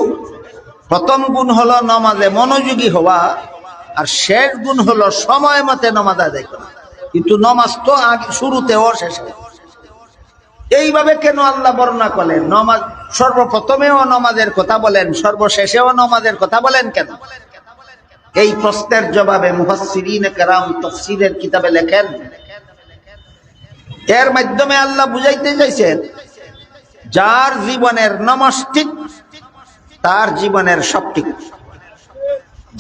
[SPEAKER 1] প্রথম গুণ হলো নামাজে মনোযোগী হওয়া, আর শেষ গুণ হলো সময় মতে নামাজ আদায় করা। কিন্তু নামাজ তো আগে শুরুতেও শেষে। এইভাবে কেন আল্লাহ বর্ণনা করলেন? নামাজ সর্বপ্রথমেও নামাজের কথা বলেন, সর্বশেষেও নামাজের কথা বলেন কেন? এই প্রশ্নের জবাবে মুফাসসিরিনে কেরাম তাফসীরের কিতাবে লেখেন, এর মাধ্যমে আল্লাহ বুঝাইতে চাইছেন, যার জীবনের নামাজ ঠিক তার জীবনের সব ঠিক।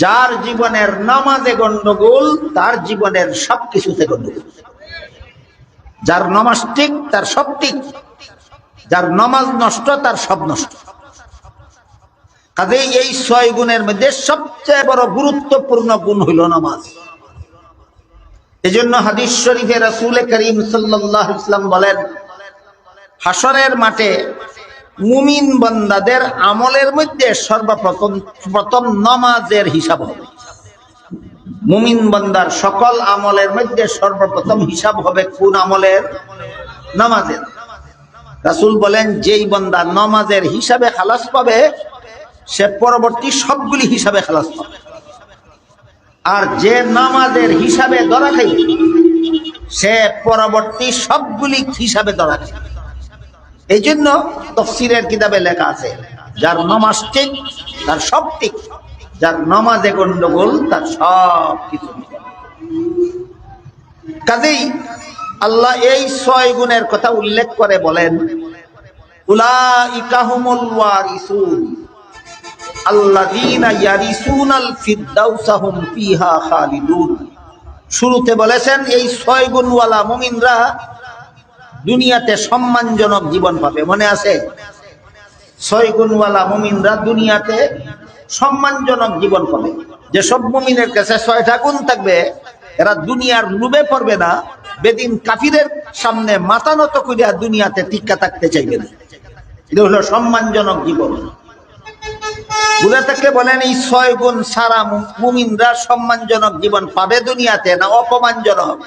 [SPEAKER 1] যার জীবনের নামাজে গন্ডগোল তার জীবনের সবকিছুতে গন্ডগোল। যার নামাজ ঠিক তার সব ঠিক, যার নামাজ নষ্ট তার সব নষ্ট। কাজেই এই 6 গুণের মধ্যে সবচেয়ে বড় গুরুত্বপূর্ণ গুণ হইল নামাজ। এজন্য হাদিস শরীফে রাসূল করিম সাল্লাল্লাহু আলাইহি ওয়াসাল্লাম বলেন, হাসরের মাঠে মুমিন বান্দাদের আমলের মধ্যে সর্বপ্রথম নামাজের হিসাব হবে। মুমিন বান্দার সকল আমলের মধ্যে সর্বপ্রথম হিসাব হবে কোন আমলের? নামাজের। রাসূল বলেন, যেই বান্দা নামাজের হিসাবে খালাস পাবে সে পরবর্তী সবগুলি হিসাবে খালাস পাবে। আর যে নামাজের হিসাবে ধরা খাইবে সে পরবর্তী সবগুলি হিসাবে ধরা খাইবে। এই জন্য তাফসীরের কিতাবে লেখা আছে, যার নামাজ ঠিক তার সব ঠিক, যার নামাজে গন্ডগোল তার সব কিছু। কাজেই আল্লাহ এই 6 গুণের কথা উল্লেখ করে বলেন, উলাইকা হুমুল ওয়ারিসুন আল্লাযীনা ইয়ারিসুনাল ফিরদাউসা হুম ফিহা খালিদুন। শুরুতে বলেছেন এই 6 গুণওয়ালা মুমিনরা দুনিয়াতে সম্মানজনক জীবন পাবে। মনে আছে? 6 গুণওয়ালা মুমিনরা দুনিয়াতে সম্মানজনক জীবন পাবে। যে সব মুমিনের কাছে 6টা গুণ থাকবে, এরা দুনিয়ার লোভে পড়বে না, বেদিন কাফিরের সামনে মাথা নত করিয়া দুনিয়াতে টিকা থাকতে চাইবে না। এটা হলো সম্মানজনক জীবন। বুঝে থাকলে বলেন, এই 6 গুণ সারা মুমিনরা সম্মানজনক জীবন পাবে দুনিয়াতে, না অপমানজনক?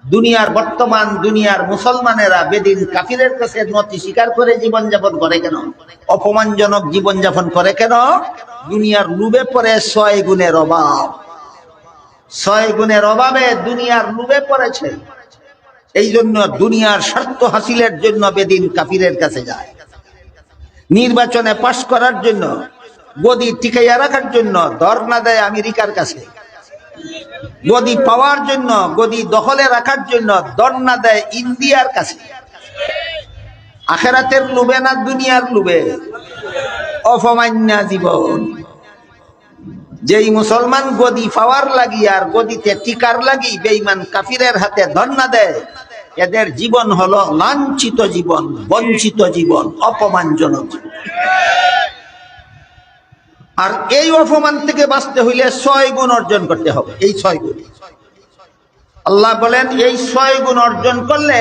[SPEAKER 1] দুনিয়ার বর্তমান দুনিয়ার মুসলমানেরা বেদিন কাফিরের কাছে নতি স্বীকার করে জীবনযাপন করে কেন? অপমানজনক জীবনযাপন করে কেন? দুনিয়ার লোভে পড়ে। 6 গুণের অভাব, 6 গুণের অভাবে দুনিয়ার লোভে পড়েছে। এই জন্য দুনিয়ার স্বার্থ হাসিলের জন্য বেদিন কাফিরের কাছে যায়। নির্বাচনে পাশ করার জন্য, গদি টিকাইয়া রাখার জন্য ধর্ণা দেয় আমেরিকার কাছে। গদি পাওয়ার জন্য, গদি দখলে রাখার জন্য ধর্ণা দেয় ইন্ডিয়ার কাছে। আখেরাতের লোভে না দুনিয়ার লোভে? অপমান্যা জীবন। যেই মুসলমান গদি পাওয়ার লাগি আর গদিতে টিকার লাগি বেঈমান কাফিরের হাতে ধন্না দেয়, এদের জীবন হলো লাঞ্ছিত জীবন, বঞ্চিত জীবন, অপমানজনক জীবন। আর এই অপমান থেকে বাঁচতে হইলে 6 গুণ অর্জন করতে হবে। এই 6 গুণ আল্লাহ বলেন, এই 6 গুণ অর্জন করলে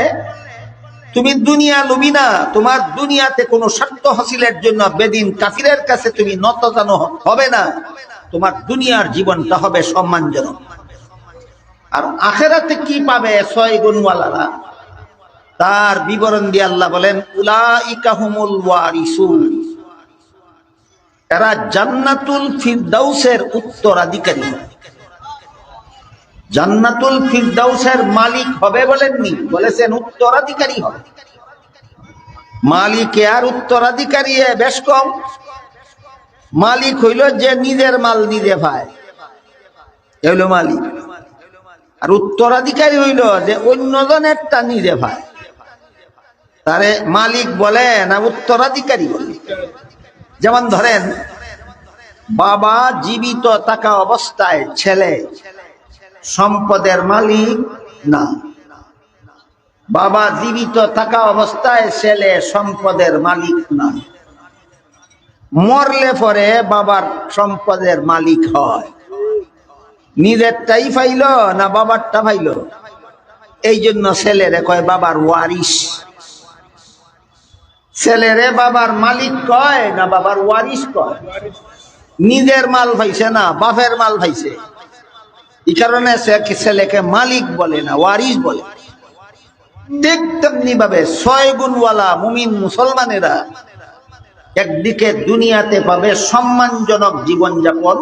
[SPEAKER 1] তুমি দুনিয়া লুবি না, তোমার দুনিয়াতে কোনো স্বার্থ হাসিলের জন্য বেদিন কাফিরের কাছে তুমি নতজানু হবে না, তোমার দুনিয়ার জীবনটা হবে সম্মানজনক। আর আখেরাতে কি পাবে 6 গুণওয়ালারা, তার বিবরণ দিয়ে আল্লাহ বলেন, উলাইকা হুমুল ওয়ারিসুন, এরা জান্নাতুল ফিরদাউসের উত্তরাধিকারী। জান্নাতুল ফিরদাউসের মালিক হবে বলেননি, বলেছেন উত্তরাধিকারী হবে। মালিক আর উত্তরাধিকারী বেশ কম। মালিক হইল যে নিজের মাল নিজে পায়, হইল মালিক। আর উত্তরাধিকারী হইল যে অন্যজনেরটা নিজে পায়, তারে মালিক বলে না উত্তরাধিকারী বলে। যেমন ধরেন, বাবা জীবিত থাকা অবস্থায় ছেলে সম্পদের মালিক না, বাবা জীবিত থাকা অবস্থায় ছেলে সম্পদের মালিক না, মরলে পরে বাবার সম্পদের মালিক হয়। নিজেরটাই পাইল না বাবারটা পাইল, এই জন্য ছেলেরে কয় বাবার ওয়ারিস। ছেলেরে বাবার মালিক কয় না বাবার ওয়ারিস কয়? নিজের মাল পাইছে না, বাপের মাল পাইছে, এই কারণে ছেলেকে মালিক বলে না, ওয়ারিস বলে। ঠিক তেমনি ভাবে 6 গুণওয়ালা মুমিন মুসলমানেরা একদিকে দুনিয়াতে পাবে সম্মানজনক জীবনযাপন,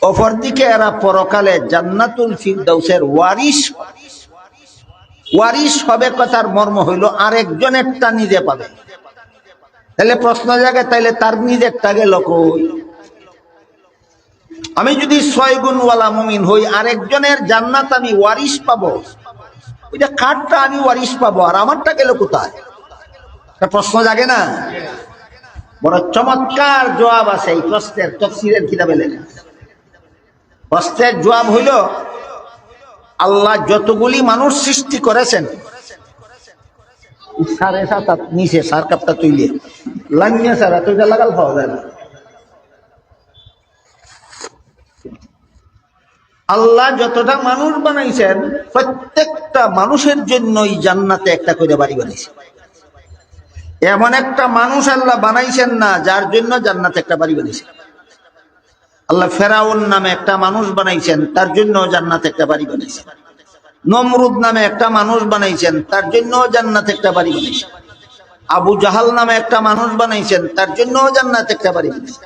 [SPEAKER 1] অপরদিকে এরা পরকালে জান্নাতুল ফিরদাউসের ওয়ারিস। ওয়ারিস হবে কথার মর্ম হইল আরেকজনেরটা নিজে পাবে। তাহলে প্রশ্ন জাগে, তাইলে তার নিজেরটা গেল কই? আমি যদি 6 গুণওয়ালা মুমিন হই, আরেকজনের জান্নাত আমি ওয়ারিস পাবো, ওইটা কারটা আমি ওয়ারিস পাবো, আর আমারটা গেল কোথায়? প্রশ্ন জাগে না? বড় চমৎকার জবাব আছে এই প্রশ্নের, তাফসীরের কিতাবে লেখা। প্রশ্নের জবাব হইল, আল্লাহ যতগুলি মানুষ সৃষ্টি করেছেন, 7.5 নিচে সার কাপটা তুইলে লাইনে সারা তুইটা লাগাল পাওয়া যায় না। আল্লাহ যতটা মানুষ বানাইছেন, প্রত্যেকটা মানুষের জন্যই জান্নাতে একটা করে বাড়ি বানাইছেন। এমন একটা মানুষ আল্লাহ বানাইছেন না যার জন্য জান্নাতে একটা বাড়ি বানাইছেন। আল্লাহ ফেরাউন নামে একটা মানুষ বানাইছেন, তার জন্য জান্নাতে একটা বাড়ি বানাইছেন। নমরুদ নামে একটা মানুষ বানাইছেন, তার জন্য জান্নাতে একটা বাড়ি বানাইছেন। আবু জাহাল নামে একটা মানুষ বানাইছেন, তার জন্য জান্নাতে একটা বাড়ি বানাইছেন।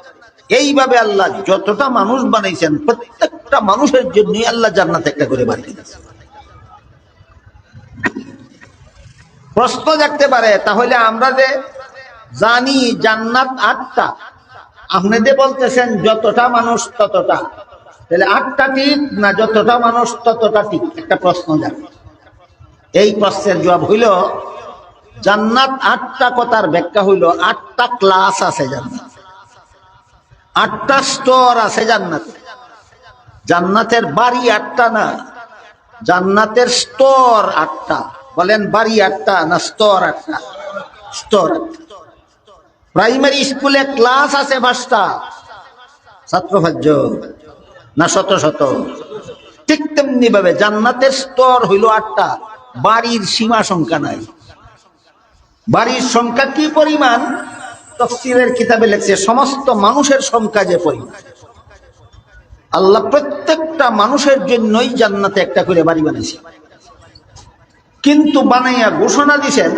[SPEAKER 1] এইভাবে আল্লাহ যতটা মানুষ বানাইছেন, প্রত্যেকটা মানুষের জন্যই আল্লাহ জান্নাতে একটা করে বাড়ি বানাইছেন। প্রশ্ন জাগতে পারে, তাহলে আমরা যে জানি জান্নাত 8টা, আপনি যে বলতেছেন যতটা মানুষ ততটা, তাহলে 8টা ঠিক না যতটা মানুষ ততটা ঠিক? একটা প্রশ্ন জাগে। এই প্রশ্নের জবাব হইল, জান্নাত 8টা কথার ব্যাখ্যা হইল 8টা ক্লাস আছে জান্নাত, 8টা স্তর আছে জান্নাতে। জান্নাতের বাড়ি 8টা না, জান্নাতের স্তর 8টা। বলেন বাড়ি 8টা না স্তর 8টা? স্তর 8টা। প্রাইমারি স্কুলে ক্লাস আছে 5টা, ছাত্র ভাজ্য না শত শত? ঠিক তেমনি ভাবে জান্নাতের স্তর হইল 8টা, বাড়ির সীমা সংখ্যা নাই। বাড়ির সংখ্যা কি পরিমাণ? তাফসীরের কিতাবে লেখছে সমস্ত মানুষের সংখ্যা যে পরিমাণ। আল্লাহ প্রত্যেকটা মানুষের জন্যই জান্নাতে একটা করে বাড়ি বানাইছে, কিন্তু বানাইয়া ঘোষণা দিছেন,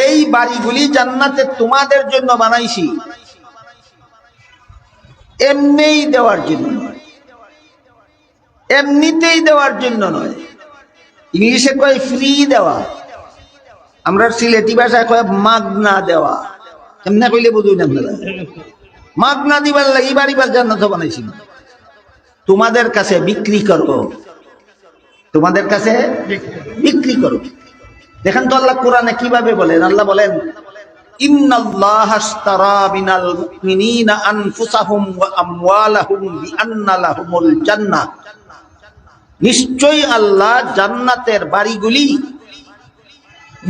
[SPEAKER 1] এই বাড়িগুলি জান্নাতে তোমাদের জন্য বানাইছি, এমনিই দেওয়ার জন্য, এমনিতেই দেওয়ার জন্য নয়। ইংলিশে কয় ফ্রি দেওয়া, আমরা সিলেটি ভাষায় কয় মাগনা দেওয়া। এমনি কইলে বুঝুই না, মাগনা দিবার লাগি বাড়ি জান্নাত বানাইছি, তোমাদের কাছে বিক্রি করো, তোমাদের কাছে বিক্রি করো। দেখেন তো আল্লাহ কোরআনে কিভাবে বলেন। আল্লাহ বলেন, ইন্নাল্লাহা আশতারা মিনাল মুমিনিনা আনফুসাহুম ওয়া আমওয়ালাহুম বিআন্না লাহুমুল জান্নাহ, নিশ্চয়ই আল্লাহ জান্নাতের বাড়িগুলি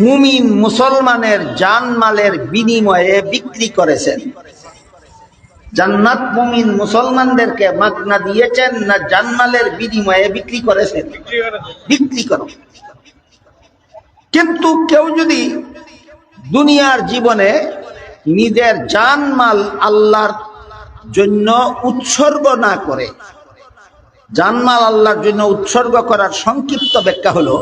[SPEAKER 1] মুমিন মুসলমানের জানমালের বিনিময়ে বিক্রি করেছেন। জান্নাত মুমিন মুসলমানদেরকে মাগনা দিয়েছেন না জানমালের বিনিময়ে বিক্রি করেছেন? বিক্রি করো। কিন্তু কেউ যদি দুনিয়ার জীবনে নিজের জানমাল আল্লাহর জন্য উৎসর্গ না করে, জানমাল আল্লাহর জন্য উৎসর্গ করার সংক্ষিপ্ত ব্যাখ্যা হলো,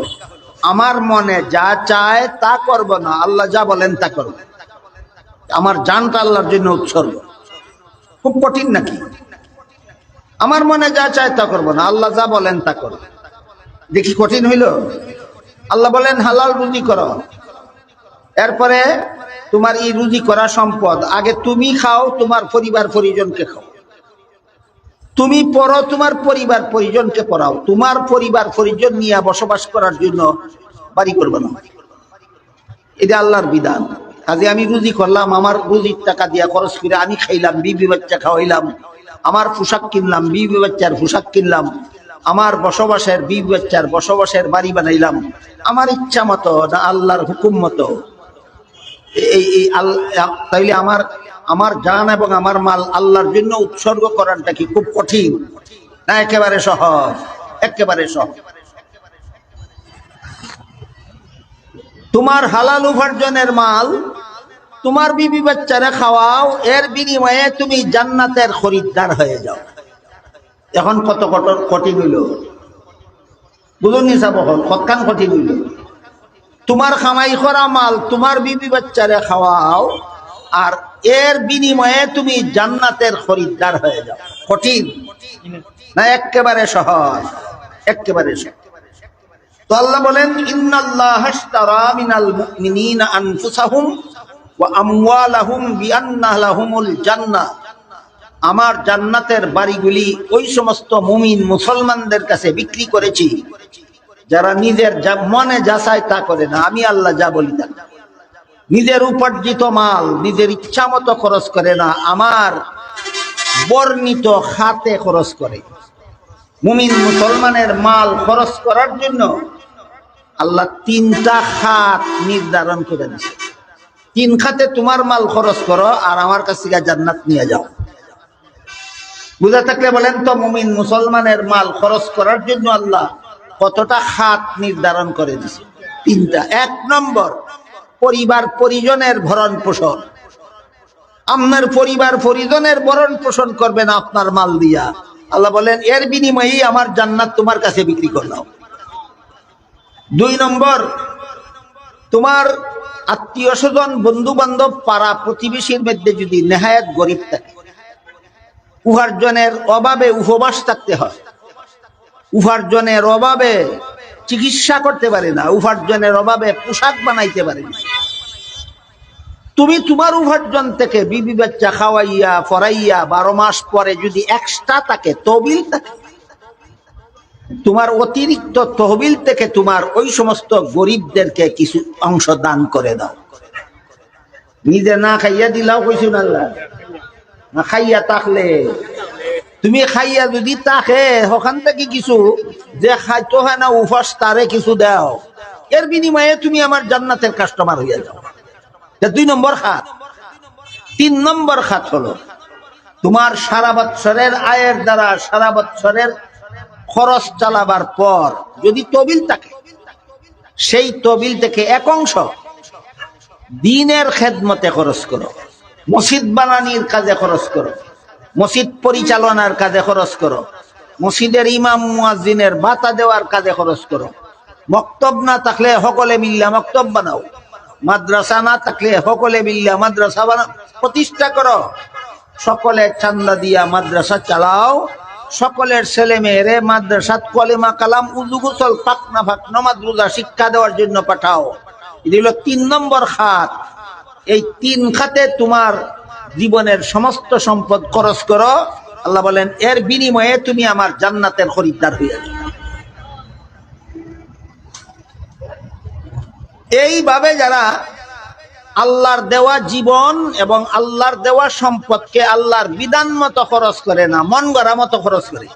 [SPEAKER 1] আমার মনে যা চায় তা করব না, আল্লাহ যা বলেন তা করব। আমার জানটা আল্লাহর জন্য উৎসর্গ। খুব কঠিন নাকি? আমার মনে যা চায় তা করব না, আল্লাহ যা বলেন তা করব। দেখি কঠিন হইল? আল্লাহ বলেন হালাল রুজি করো, এরপরে তোমার এই রুজি করা সম্পদ আগে তুমি খাও, তোমার পরিবার পরিজনকে খাও, তুমি পড়ো, তোমার পরিবার পরিজনকে পড়াও, তোমার পরিবার পরিজন নিয়ে বসবাস করার জন্য বাড়ি করবে না। এটা আল্লাহর বিধান। কাজে আমি রুজি করলাম, আমার রুজির টাকা দিয়া খরচ করে আমি খাইলাম, বিবি বাচ্চা খাওয়াইলাম, আমার পোশাক কিনলাম, বিবি বাচ্চার পোশাক কিনলাম, আমার বসবাসের বিবি বাচ্চার বসবাসের বাড়ি বানাইলাম আমার ইচ্ছা মতো না আল্লাহর হুকুম মতো। তাইলে আমার জান এবং আমার মাল আল্লাহর জন্য উৎসর্গ করাটা কি খুব কঠিন না একেবারে সহজ? একেবারে সহজ। তোমার হালাল উপার্জনের মাল তোমার বিবি বাচ্চারা খাওয়াও, এর বিনিময়ে তুমি জান্নাতের খরিদ্দার হয়ে যাও। এখন কত কঠিন হইল বুঝুন নিসাব, কতখান কঠিন হইল। তোমার খামাই করা মাল তোমার বিবি বাচ্চারে খাওয়াও, আর এর বিনিময়ে তুমি জান্নাতের খরিদ্দার হয়ে যাও। কঠিন না একেবারে সহজ? একেবারে সহজ। তো আল্লাহ বলেন, ইন্নাল্লাহা আশতারা মিনাল মুমিনিনা আনফুসাহুম ওয়া আমওয়ালাহুম বিআন্না লাহুমুল জান্নাহ, আমার জান্নাতের বাড়িগুলি ওই সমস্ত মুমিন মুসলমানদের কাছে বিক্রি করেছি যারা নিজের মনে যা চায় তা করে না, আমি আল্লাহ যা বলি তা। নিজের উপার্জিত মাল নিজের ইচ্ছা মতো খরচ করে না, আমার বর্ণিত খাতে খরচ করে। মুমিন মুসলমানের মাল খরচ করার জন্য আল্লাহ তিনটা খাত নির্ধারণ করে দিয়েছে। তিন খাতে তোমার মাল খরচ করো আর আমার কাছ থেকে জান্নাত নিয়ে যাও। বুঝা থাকলে বলেন তো, মুমিন মুসলমানের মাল খরচ করার জন্য আল্লাহ কতটা খাত নির্ধারণ করে দিয়েছে? তিনটা। এক নম্বর, পরিবার পরিজনের ভরণ পোষণ। আপনার পরিবার পরিজনের ভরণ পোষণ করবেন আপনার মাল দিয়া। আল্লাহ বলেন এর বিনিময়ে আমার জান্নাত তোমার কাছে বিক্রি করলাম। দুই নম্বর, তোমার আত্মীয় স্বজন বন্ধু বান্ধব পাড়া প্রতিবেশীর মধ্যে যদি নেহায়াত গরিব থাকে, উপার্জনের অভাবে উপবাস থাকতে হয়, উপার্জনের অভাবে চিকিৎসা করতে পারে না, উপার্জনের অভাবে পোশাক বানাইতে পারে না, তুমি তোমার উপার্জন থেকে বিবি বাচ্চা খাওয়াইয়া ফরাইয়া 12 মাস পরে যদি এক্সট্রা থাকে, তহবিল থাকে, তোমার অতিরিক্ত তহবিল থেকে তোমার ওই সমস্ত গরিবদেরকে কিছু অংশ দান করে দাও। নিজে না খাইয়া দিলাও কইছুন আল্লাহ, না খাইয়া থাকলে তুমি খাইয়া যদি তাকে ওখান থেকে কিছু যে খাইতো হয় না উপাস তারে কিছু দাও, এর বিনিময়ে তুমি আমার জান্নাতের কাস্টমার হইয়া যাও। 2 নম্বর খাত। 3 নম্বর খাত হলো তোমার সারা বৎসরের আয়ের দ্বারা সারা বৎসরের খরচ চালাবার পর যদি তহবিল থাকে, সেই তহবিল থেকে এক অংশ দ্বীনের খেদমতে খরচ করো, মসজিদ বানানির কাজে খরচ করো, মসজিদ পরিচালনার কাজে খরচ করো, মসজিদের ইমাম মুয়াজ্জিনের ভাতা দেওয়ার কাজে খরচ করো, মক্তব না থাকলে সকলে মিল্লা মক্তব বানাও, মাদ্রাসা না থাকলে সকলে মিল্লা মাদ্রাসা বানাও, প্রতিষ্ঠা করো, সকলে চান্দা দিয়া মাদ্রাসা চালাও, সকলের ছেলে মেয়েরে মাদ্রাসাত কলেমা কালাম উযু গোসল পাক না ফাক নামাজ রোজা শিক্ষা দেওয়ার জন্য পাঠাও। এটা হলো 3 নম্বর খাত। এই 3 খাতে তোমার জীবনের সমস্ত সম্পদ খরচ করো। আল্লাহ বলেন এর বিনিময়ে তুমি আমার জান্নাতের খরিদ্দার হয়ে যাবে। এইভাবে যারা আল্লাহর দেওয়া জীবন এবং আল্লাহর দেওয়া সম্পদকে আল্লাহর বিধান মতো খরচ করে না, মন গড়া মতো খরচ করে,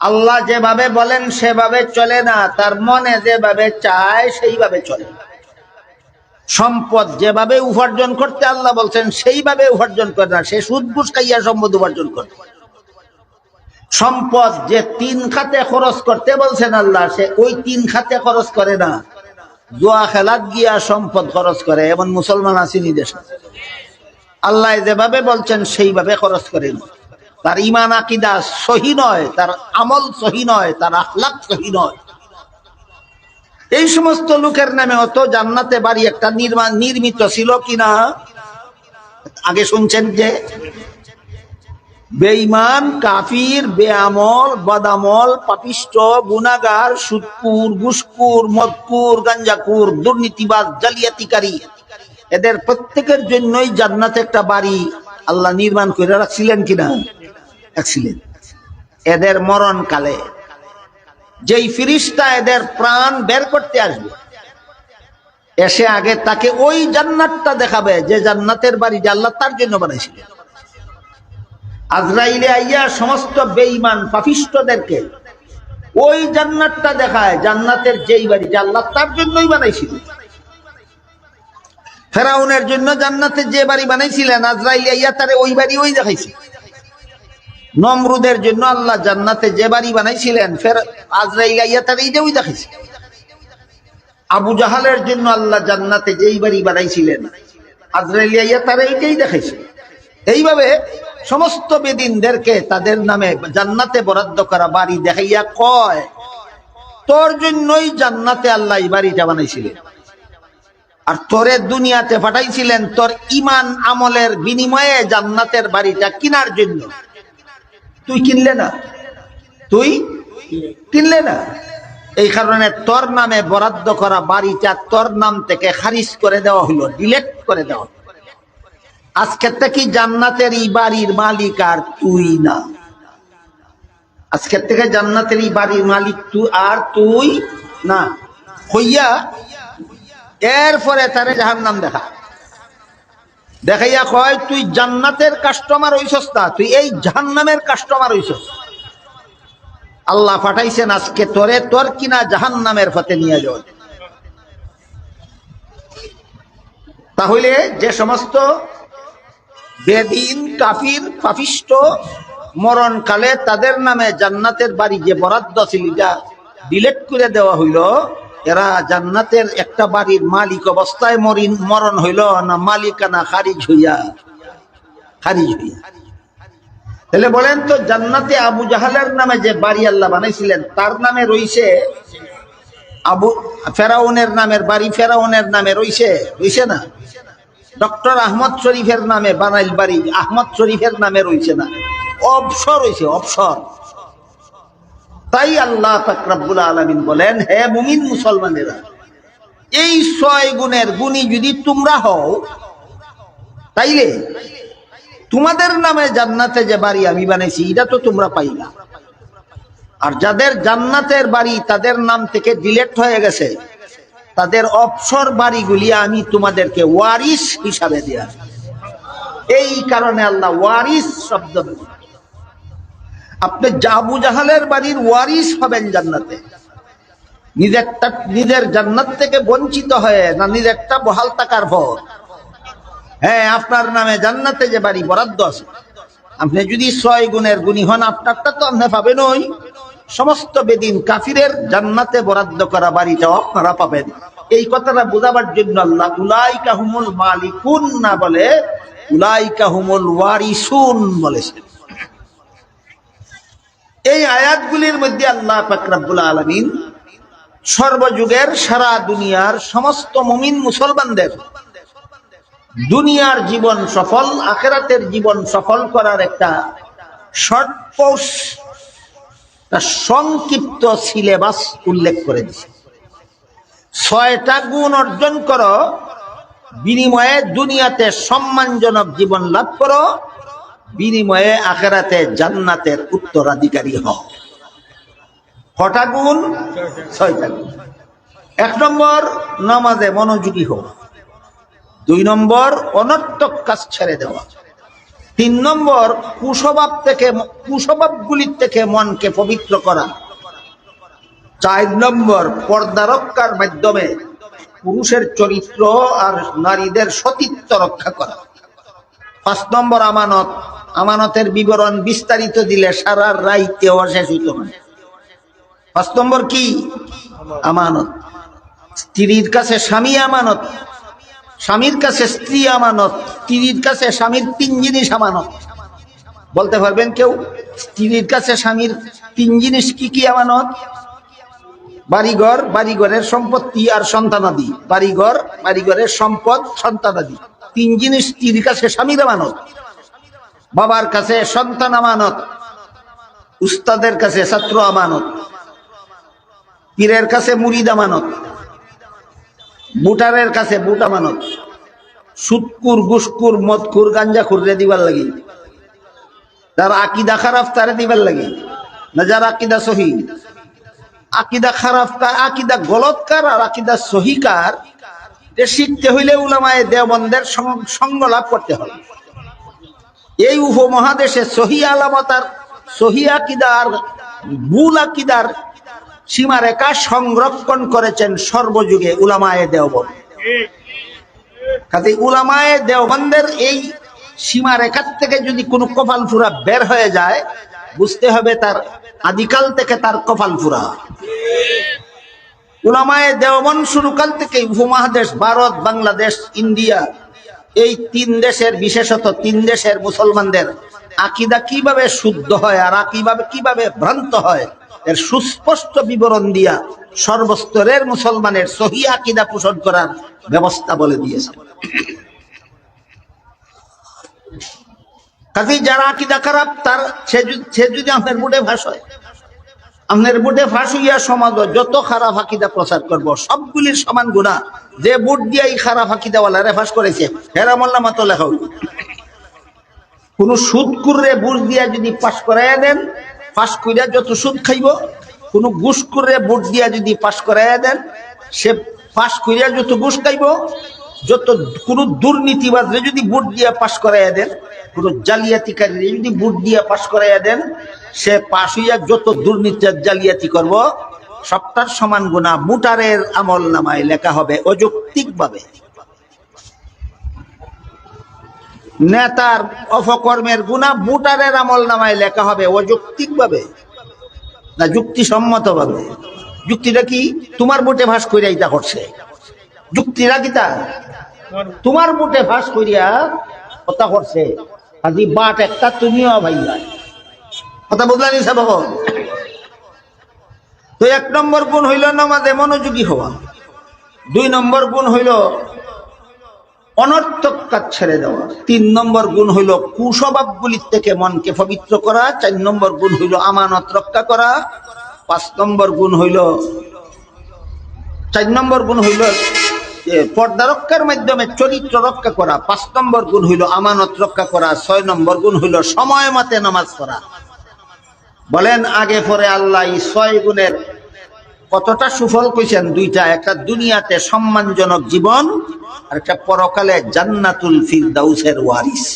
[SPEAKER 1] আল্লাহ যেভাবে বলেন সেভাবে চলে না, তার মনে যেভাবে চায় সেইভাবে চলে। সম্পদ যেভাবে উপার্জন করতে আল্লাহ বলছেন সেইভাবে উপার্জন করে না, সে সুদ ঘুষ খাইয়া সম্পদ উপার্জন করে। সম্পদ যে 3 খাতে খরচ করতে বলছেন আল্লাহ, সে ওই 3 খাতে খরচ করে না, জুয়া খেলাত গিয়া সম্পদ খরচ করে। এমন মুসলমান আসেনি দেশে। আল্লাহ যেভাবে বলছেন সেইভাবে খরচ করেন। তার ঈমান আকীদা সহি নয়, তার আমল সহি নয়, তার আখলাক সহি নয়। এই সমস্ত লোকের নামে অত জান্নাতে বাড়ি একটা নির্মিত ছিল কিনা আগে শুনছেন যে বেঈমান, কাফির, বেআমল, বদামল, পাপিষ্ট, গুনাহগার, সুদখোর, ঘুষখোর, মদখোর, গাঞ্জাখোর, দুর্নীতিবাজ, জালিয়াতিকারী, এদের প্রত্যেকের জন্যই জান্নাতে একটা বাড়ি আল্লাহ নির্মাণ করে রাখছিলেন কিনা? রাখছিলেন। এদের মরণকালে যেই ফেরেশতা এদের প্রাণ বের করতে আসবে, এসে আগে তাকে ওই জান্নাতটা দেখাবে যে জান্নাতের বাড়ি যে আল্লাহ তার জন্য বানাইছিলেন। আজরাইলে আইয়া সমস্ত বেঈমান পাপিষ্টদেরকে ওই জান্নাতটা দেখায়, জান্নাতের যেই বাড়ি যে আল্লাহ তার জন্যই বানাইছিলেন। ফেরাউনের জন্য জান্নাতের যে বাড়ি বানাইছিলেন, আজরাইলে আইয়া তারে ওই বাড়ি ওই দেখাইছে। নমরুদের জন্য আল্লাহ জান্নাতে যে বাড়ি বানাইছিলেন, ফের আজরাইল আইয়া তারে এই যে ওই দেখাইছে। আবু জাহালের জন্য আল্লাহ জান্নাতে যেই বাড়ি বানাইছিলেন, আজরাইল আইয়া তারে এইটাই দেখাইছে। এইভাবে সমস্ত বেদিনদেরকে তাদের নামে জান্নাতে বরাদ্দ করা বাড়ি দেখাইয়া কয়, তোর জন্যই জান্নাতে আল্লাহ এই বাড়িটা বানাইছিলেন, আর তোরে দুনিয়াতে পাঠাইছিলেন তোর ঈমান আমলের বিনিময়ে জান্নাতের বাড়িটা কিনার জন্য। তুই কিনলে না, তুই কিনলে না। এই কারণে তোর নামে বরাদ্দ করা বাড়িটা তোর নাম থেকে খারিজ করে দেওয়া হলো, ডিলেট করে দেওয়া। আজকের থেকে জান্নাতের এই বাড়ির মালিক আর তুই না। আজকের থেকে জান্নাতের এই বাড়ির মালিক তুই আর তুই না হইয়া, এরপরে তারে জাহান্নাম দেখাইয়া কয়, তুই জান্নাতের কাস্টমার হইছস না, তুই এই জাহান্নামের কাস্টমার হইছস। আল্লাহ পাঠাইছেন আজকে তোরে তোর কিনা জাহান্নামের পথে নিয়ে যাও। তাহলে যে সমস্ত বেদিন, কাফির, পাপিষ্ট মরণকালে তাদের নামে জান্নাতের বাড়ি যে বরাদ্দ ছিল এটা ডিলেট করে দেওয়া হইল, এরা জান্নাতের একটা বাড়ির মালিক অবস্থায় মরণ হইল না মালিকানা খারিজ হইয়া? তাহলে বলেন তো, জান্নাতে আবু জাহালের নামে যে বাড়ি আল্লাহ বানাইছিলেন তার নামে রইছে, ফেরাউনের নামের বাড়ি ফেরাউনের নামে রইছে না? ডক্টর আহমদ শরীফের নামে বানাইল বাড়ি আহমদ শরীফের নামে রইছে না, অবসর হইছে, অবসর। তাই আল্লাহ পাক রব্বুল আলামিন বলেন, হে মুমিন মুসলমানেরা, এই 6 গুণের গুণী যদি তোমরা হও, তাইলে তোমাদের নামে জান্নাতে যে বাড়ি আমি বানাইছি এটা তো তোমরা পাইবা। আর যাদের জান্নাতের বাড়ি তাদের নাম থেকে ডিলেট হয়ে গেছে, তাদের অবসর বাড়িগুলি আমি তোমাদেরকে ওয়ারিস হিসাবে দেয়া। এই কারণে আল্লাহ ওয়ারিস শব্দ, আপনি আবু জাহালের বাড়ির ওয়ারিস হবেন জান্নাতে। নিজের জান্নাত থেকে বঞ্চিত হয়ে না, নিজেরটা বহাল থাকার পর। হ্যাঁ, আপনার নামে জান্নাতে যে বাড়ি বরাদ্দ আছে, আপনি যদি 6 গুণের গুণী হন, আপনারটা তো আপনি পাবেন। ওই সমস্ত বেদিন কাফিরের জান্নাতে বরাদ্দ করা বাড়িটাও আপনারা পাবেন। এই কথাটা বোঝাবার জন্য আল্লাহ উলাইকা হুমুল মালিকুন না বলে উলাইকা হুমুল ওয়ারিসুন বলেছেন। এই আয়াতগুলির মধ্যে আল্লাহ পাক রব্বুল আলামিন সর্বযুগের সারা দুনিয়ার সমস্ত মুমিন মুসলমানদের দুনিয়ার জীবন সফল, আখিরাতের জীবন সফল করার একটা শর্ট কোর্স, সংক্ষিপ্ত সিলেবাস উল্লেখ করে দিয়েছে। 6টা গুণ অর্জন করো, বিনিময়ে দুনিয়াতে সম্মানজনক জীবন লাভ করো, বিনিময়ে আখিরাতে জান্নাতের উত্তরাধিকারী হও। কটা গুণ? 6টা গুণ। এক নম্বর, নামাজে মনোযোগী হওয়া। 2 নম্বর, অনর্থক কাজ ছেড়ে দেওয়া। 3 নম্বর, কুস্বভাবগুলির থেকে মনকে পবিত্র করা। 4 নম্বর, পর্দা রক্ষার মাধ্যমে পুরুষের চরিত্র আর নারীদের সতীত্ব রক্ষা করা। 5 নম্বর, আমানত। আমানতের বিবরণ বিস্তারিত দিলে সারা রাইতেও শেষ হইত না। 5 নম্বর কি? আমানত। স্ত্রীর কাছে স্বামী আমানত, স্বামীর কাছে স্ত্রী আমানত, স্ত্রীর কাছে স্বামীর 3 জিনিস আমানত। বলতে পারবেন কেউ? স্ত্রীর কাছে স্বামীর 3 জিনিস কি কি আমানত? বাড়িঘর, বাড়িঘরের সম্পত্তি আর সন্তানাদি। বাড়িঘর, বাড়িঘরের সম্পদ, সন্তানাদি। 3 জিনিস স্ত্রীর কাছে স্বামীর আমানত। বাবার কাছে সন্তান আমানত, উস্তাদের কাছে ছাত্র আমানত, পীরের কাছে মুরিদ আমানত, বুটারের কাছে বুট আমানত। সুদকুর, ঘুষকুর, মদকুর, গাঞ্জাখুর রে দিবার লাগি, যার আকীদা খারাপ তারে দিবার লাগি না যার আকীদা সহি। আকীদা খারাপ কার, আকীদা গলতকার আর আকীদা সহিকার শিখতে হইলে উলামায়ে দেওবন্দের সঙ্গ লাভ করতে হবে। এই উপমহাদেশে সহি আলামত আর সহি আকীদা আর ভুল আকীদার সীমারেখা সংরক্ষণ করেছেন সর্বযুগে উলামায়ে দেওবন্দ। কাজে উলামায়ে দেওবন্দের এই সীমারেখার থেকে যদি কোনো কপাল ফুরা বের হয়ে যায়, বুঝতে হবে তার আদিকাল থেকে তার কপাল ফুরা। উলামায়ে দেওবন্দ শুরুকাল থেকে উপমহাদেশ ভারত, বাংলাদেশ, ইন্ডিয়া, এই 3 দেশের, বিশেষত 3 দেশের মুসলমানদের আকীদা কিভাবে শুদ্ধ হয় আর কিভাবে ভ্রান্ত হয় এর সুস্পষ্ট বিবরণ দিয়া সর্বস্তরের মুসলমানের সহি আকীদা পোষণ করার ব্যবস্থা বলে দিয়েছে। কাজেই যারা আকীদা খারাপ তার সে যদি আপনার বুটে ফাঁস হয়, আপনার বুটে ফাঁস হইয়া সমাজ যত খারাপ আকীদা প্রচার করব সবগুলির সমান গুনাহ। যে বুট দিয়ে এই খারাপ আকীদাওয়ালারে ফাঁস করেছে হেরা মোল্লা মাতো লেখা হইল। কোন সুদকুরে বুট দিয়া যদি পাশ করাইয়া দেন, পাশ কইরা যত সুদ খাইব। কোন ঘুষকুরে বুট দিয়া যদি পাশ করাইয়া দেন, সে পাশ কইরা যত ঘুষ খাইব। যত কোন দুর্নীতিবাদরে যদি বুট দিয়া পাশ করাইয়া দেন, কোন জালিয়াতিকারী যদি বুট দিয়া পাশ করাইয়া দেন, সে পাশ হইয়া যত দুর্নীতি জালিয়াতি করব সবটার সমান গুনাহ বুটারের আমল নামায় লেখা হবে অযৌক্তিক ভাবে। নেতার অপকর্মের গুনাহ বুটারের আমল নামায় লেখা হবে অযৌক্তিক ভাবে না যুক্তিসম্মত ভাবে। যুক্তিটা কি? তোমার বুটে ফাঁস কইরা ইটা করছে। যুক্তিটা কি? তা তোমার বুটে ফাঁস কইরা কথা করছে, আজি বাট একটা তুমিও ভাইয়া। কথা বুঝলানি সাহেব? তো 1 নম্বর গুণ হইল নামাজে মনোযোগী হওয়া। 2 নম্বর গুণ হইল অনর্থক কাজ ছেড়ে দেওয়া। 3 নম্বর গুণ হইল কুস্বভাবগুলির থেকে মনকে পবিত্র করা। 4 নম্বর গুণ হইল আমানত রক্ষা করা। 5 নম্বর গুণ হইল 4 নম্বর গুণ হইল পর্দা রক্ষার মাধ্যমে চরিত্র রক্ষা করা। 5 নম্বর গুণ হইল আমানত রক্ষা করা। 6 নম্বর গুণ হইল সময় মতে নামাজ পড়া। বলেন আগে পরে আল্লাহ এই 6 গুণের কতটা সুফল কইছেন? 2টা, একটা দুনিয়াতে সম্মানজনক জীবন আর একটা পরকালে জান্নাতুল ফিরদাউসের ওয়ারিস।